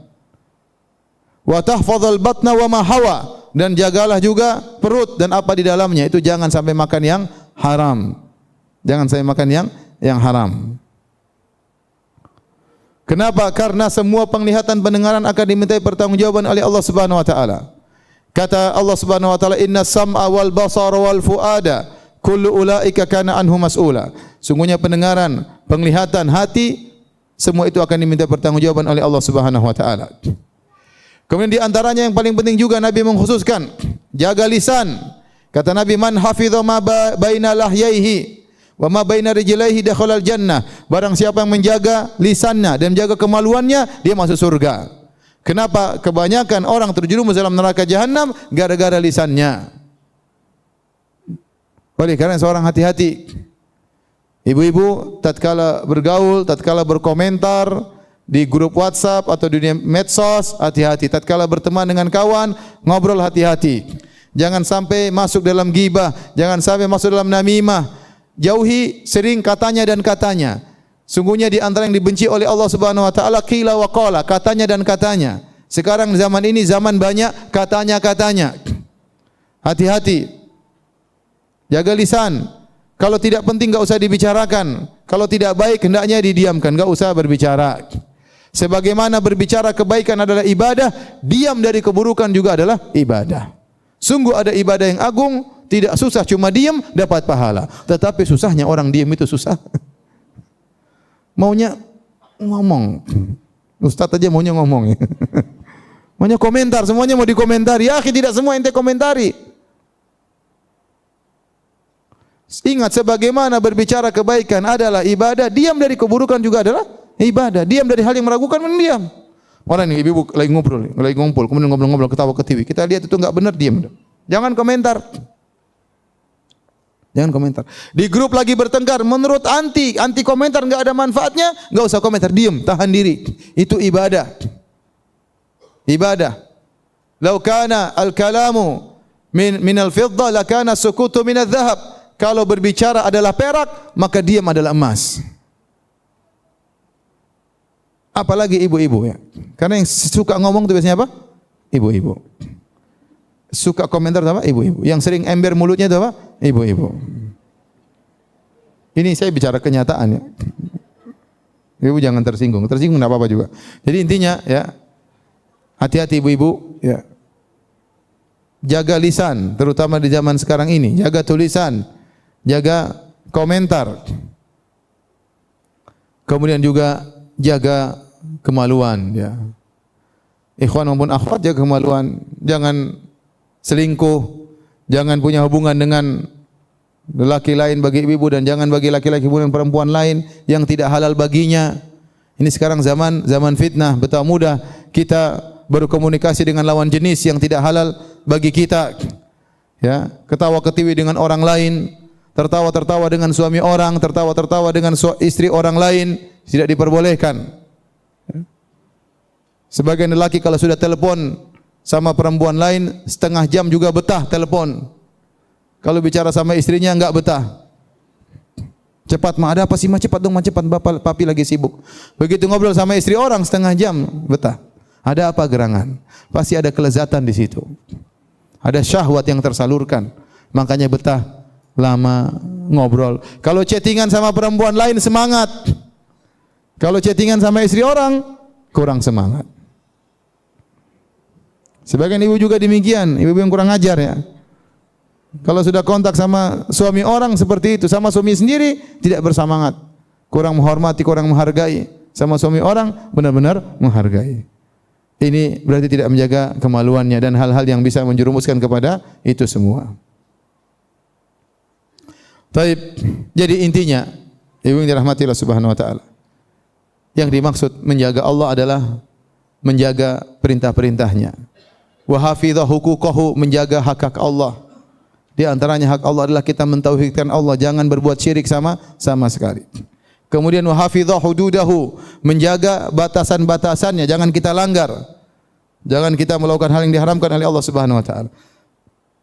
Wa tahfadzal batna wa ma hawa, dan jagalah juga perut dan apa di dalamnya. Itu jangan sampai makan yang haram. Jangan sampai makan yang haram. Kenapa? Karena semua penglihatan, pendengaran akan dimintai pertanggungjawaban oleh Allah Subhanahu wa taala. Kata Allah Subhanahu wa taala, inna sam'a wal basara wal fuada kullu ulaika kana anhu mas'ula. Sungguhnya pendengaran, penglihatan, hati, semua itu akan diminta pertanggungjawaban oleh Allah Subhanahu wa taala. Kemudian di antaranya yang paling penting juga Nabi mengkhususkan jaga lisan. Kata Nabi, man hafidha ma baina lahyaihi wa ma baina rijlaihi dakhalal jannah. Barang siapa yang menjaga lisannya dan menjaga kemaluannya, dia masuk surga. Kenapa? Kebanyakan orang terjerumus dalam neraka jahanam gara-gara lisannya. Oleh karena seorang hati-hati. Ibu-ibu tatkala bergaul, tatkala berkomentar di grup WhatsApp atau di medsos, hati-hati. Tatkala berteman dengan kawan, ngobrol hati-hati. Jangan sampai masuk dalam ghibah, jangan sampai masuk dalam namimah. Jauhi sering katanya dan katanya. Sungguhnya di antara yang dibenci oleh Allah Subhanahu wa taala qila wa qala, katanya dan katanya. Sekarang zaman ini zaman banyak katanya-katanya. Hati-hati. Jaga lisan. Kalau tidak penting enggak usah dibicarakan. Kalau tidak baik hendaknya didiamkan, enggak usah berbicara. Sebagaimana berbicara kebaikan adalah ibadah, diam dari keburukan juga adalah ibadah. Sungguh ada ibadah yang agung, tidak susah, cuma diam dapat pahala. Tetapi susahnya orang diam itu susah. Maunya ngomong. Ustaz aja maunya ngomong. Maunya komentar, semuanya mau dikomentari. Ya, tidak semua ente komentari. Ingat, sebagaimana berbicara kebaikan adalah ibadah, diam dari keburukan juga adalah ibadah. Diam dari hal yang meragukan, mendiam. Orang ini ibu lagi ngumpul, kemudian ngobrol-ngobrol, ketawa ke TV. Kita lihat itu enggak benar, diam. Jangan komentar. Jangan komentar. Di grup lagi bertengkar, menurut anti komentar enggak ada manfaatnya, enggak usah komentar, diam, tahan diri. Itu ibadah. Ibadah. Lau kana al-kalamu min al-fiddah lakana sukutu min adh-dhahab. Kalau berbicara adalah perak, maka diam adalah emas. Apalagi ibu-ibu ya. Karena yang suka ngomong itu biasanya apa? Ibu-ibu. Suka komentar apa? Ibu-ibu. Yang sering ember mulutnya itu apa? Ibu-ibu. Ini saya bicara kenyataan ya. Ibu jangan tersinggung. Tersinggung enggak apa-apa juga. Jadi intinya ya, hati-hati ibu-ibu ya. Jaga lisan, terutama di zaman sekarang ini. Jaga tulisan, jaga komentar. Kemudian juga jaga kemaluan ya. Ikhwan maupun akhwat jaga kemaluan. Jangan selingkuh, jangan punya hubungan dengan lelaki lain bagi ibu dan jangan bagi laki-laki hubungan perempuan lain yang tidak halal baginya. Ini sekarang zaman fitnah, betapa mudah kita berkomunikasi dengan lawan jenis yang tidak halal bagi kita. Ya, ketawa ketiwi dengan orang lain, tertawa-tertawa dengan suami orang, tertawa-tertawa dengan istri orang lain, tidak diperbolehkan. Sebagian lelaki kalau sudah telepon sama perempuan lain, setengah jam juga betah telepon. Kalau bicara sama istrinya enggak betah. Cepat, Ma, ada apa sih, Ma? Cepat dong, Ma, cepat, Bapak, Papi lagi sibuk. Begitu ngobrol sama istri orang setengah jam, betah. Ada apa gerangan? Pasti ada kelezatan di situ. Ada syahwat yang tersalurkan. Makanya betah lama ngobrol. Kalau chattingan sama perempuan lain semangat. Kalau chattingan sama istri orang kurang semangat. Sebagian ibu juga demikian, ibu yang kurang ajar ya. Kalau sudah kontak sama suami orang seperti itu, sama suami sendiri tidak bersemangat. Kurang menghormati, kurang menghargai. Sama suami orang benar-benar menghargai. Ini berarti tidak menjaga kemaluannya dan hal-hal yang bisa menjerumuskan kepada itu semua. Baik, jadi intinya, ibu yang dirahmati Allah Subhanahu wa taala. Yang dimaksud menjaga Allah adalah menjaga perintah-perintahnya. Wa hafidha huquqahu, menjaga hak-hak Allah. Di antaranya hak Allah adalah kita mentauhidkan Allah, jangan berbuat syirik sama sekali. Kemudian wa hafidha hududahu, menjaga batasan-batasannya, jangan kita langgar. Jangan kita melakukan hal yang diharamkan oleh Allah Subhanahu wa taala.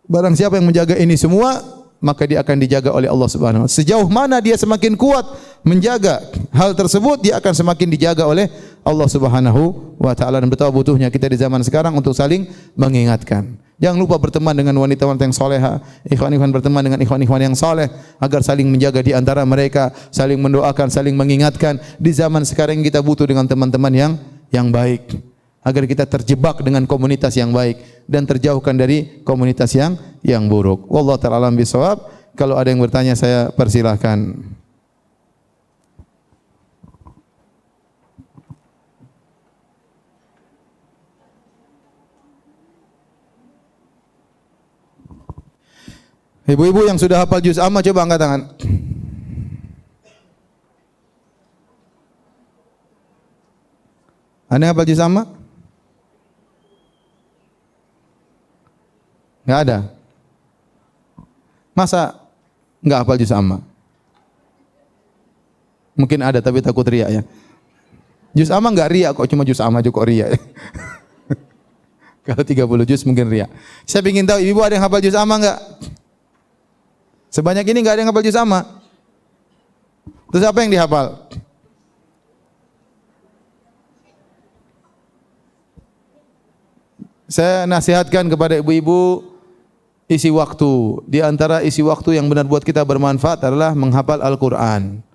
Barang siapa yang menjaga ini semua, maka dia akan dijaga oleh Allah Subhanahu wa taala. Sejauh mana dia semakin kuat menjaga hal tersebut, dia akan semakin dijaga oleh Allah Subhanahu wa taala. Dan betapa butuhnya kita di zaman sekarang untuk saling mengingatkan. Jangan lupa berteman dengan wanita-wanita yang soleha, ikhwan-ikhwan berteman dengan ikhwan-ikhwan yang soleh, agar saling menjaga di antara mereka, saling mendoakan, saling mengingatkan. Di zaman sekarang kita butuh dengan teman-teman yang baik, agar kita terjebak dengan komunitas yang baik dan terjauhkan dari komunitas yang buruk. Wallahu ta'ala alam bisawab. Kalau ada yang bertanya saya persilahkan. Ibu-ibu yang sudah hafal juz amma coba angkat tangan. Ada yang hafal juz amma? Enggak ada. Masa enggak hafal juz amma? Mungkin ada tapi takut riya ya. Juz amma enggak riya kok, cuma juz amma aja kok riya. Kalau 30 juz mungkin riya. Saya ingin tahu ibu ada yang hafal juz amma enggak? Sebanyak ini enggak ada yang hafal juz amma. Terus apa yang dihafal? Saya nasihatkan kepada ibu-ibu isi waktu. Di antara isi waktu yang benar buat kita bermanfaat adalah menghafal Al-Quran.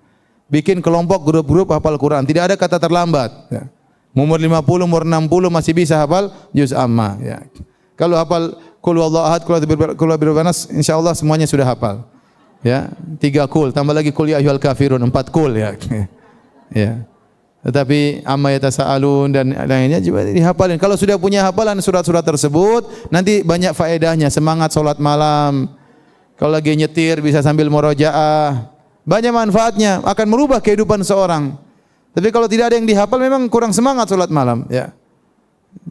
Bikin kelompok grup-grup hafal Quran. Tidak ada kata terlambat. Ya. Umur 50, umur 60 masih bisa hafal juz amma. Ya. Kalau hafal Qul huwallahu ahad, Qul a'udzu birabbinas, insyaallah semuanya sudah hafal. Ya, 3 kul, tambah lagi Qul ya ayyuhal kafirun, 4 kul ya. Ya. Tetapi amma yatasaalun dan lainnya juga dihafalin. Kalau sudah punya hafalan surat-surat tersebut, nanti banyak faedahnya, semangat salat malam. Kalau lagi nyetir bisa sambil murojaah. Banyak manfaatnya, akan merubah kehidupan seorang. Tapi kalau tidak ada yang dihafal memang kurang semangat salat malam, ya.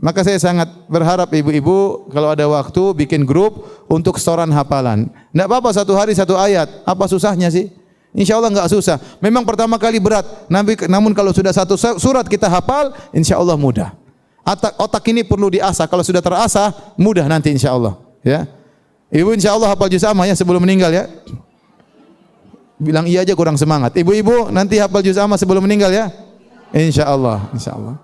Maka saya sangat berharap ibu-ibu kalau ada waktu bikin grup untuk setoran hafalan. Enggak apa-apa satu hari satu ayat. Apa susahnya sih? Insya Allah enggak susah. Memang pertama kali berat. Namun kalau sudah satu surat kita hafal, insya Allah mudah. Otak ini perlu diasah. Kalau sudah terasah, mudah nanti insya Allah. Ya. Ibu insya Allah hafal juz amma ya sebelum meninggal ya. Bilang iya aja kurang semangat. Ibu-ibu nanti hafal juz amma sebelum meninggal ya. Insya Allah. Insya Allah.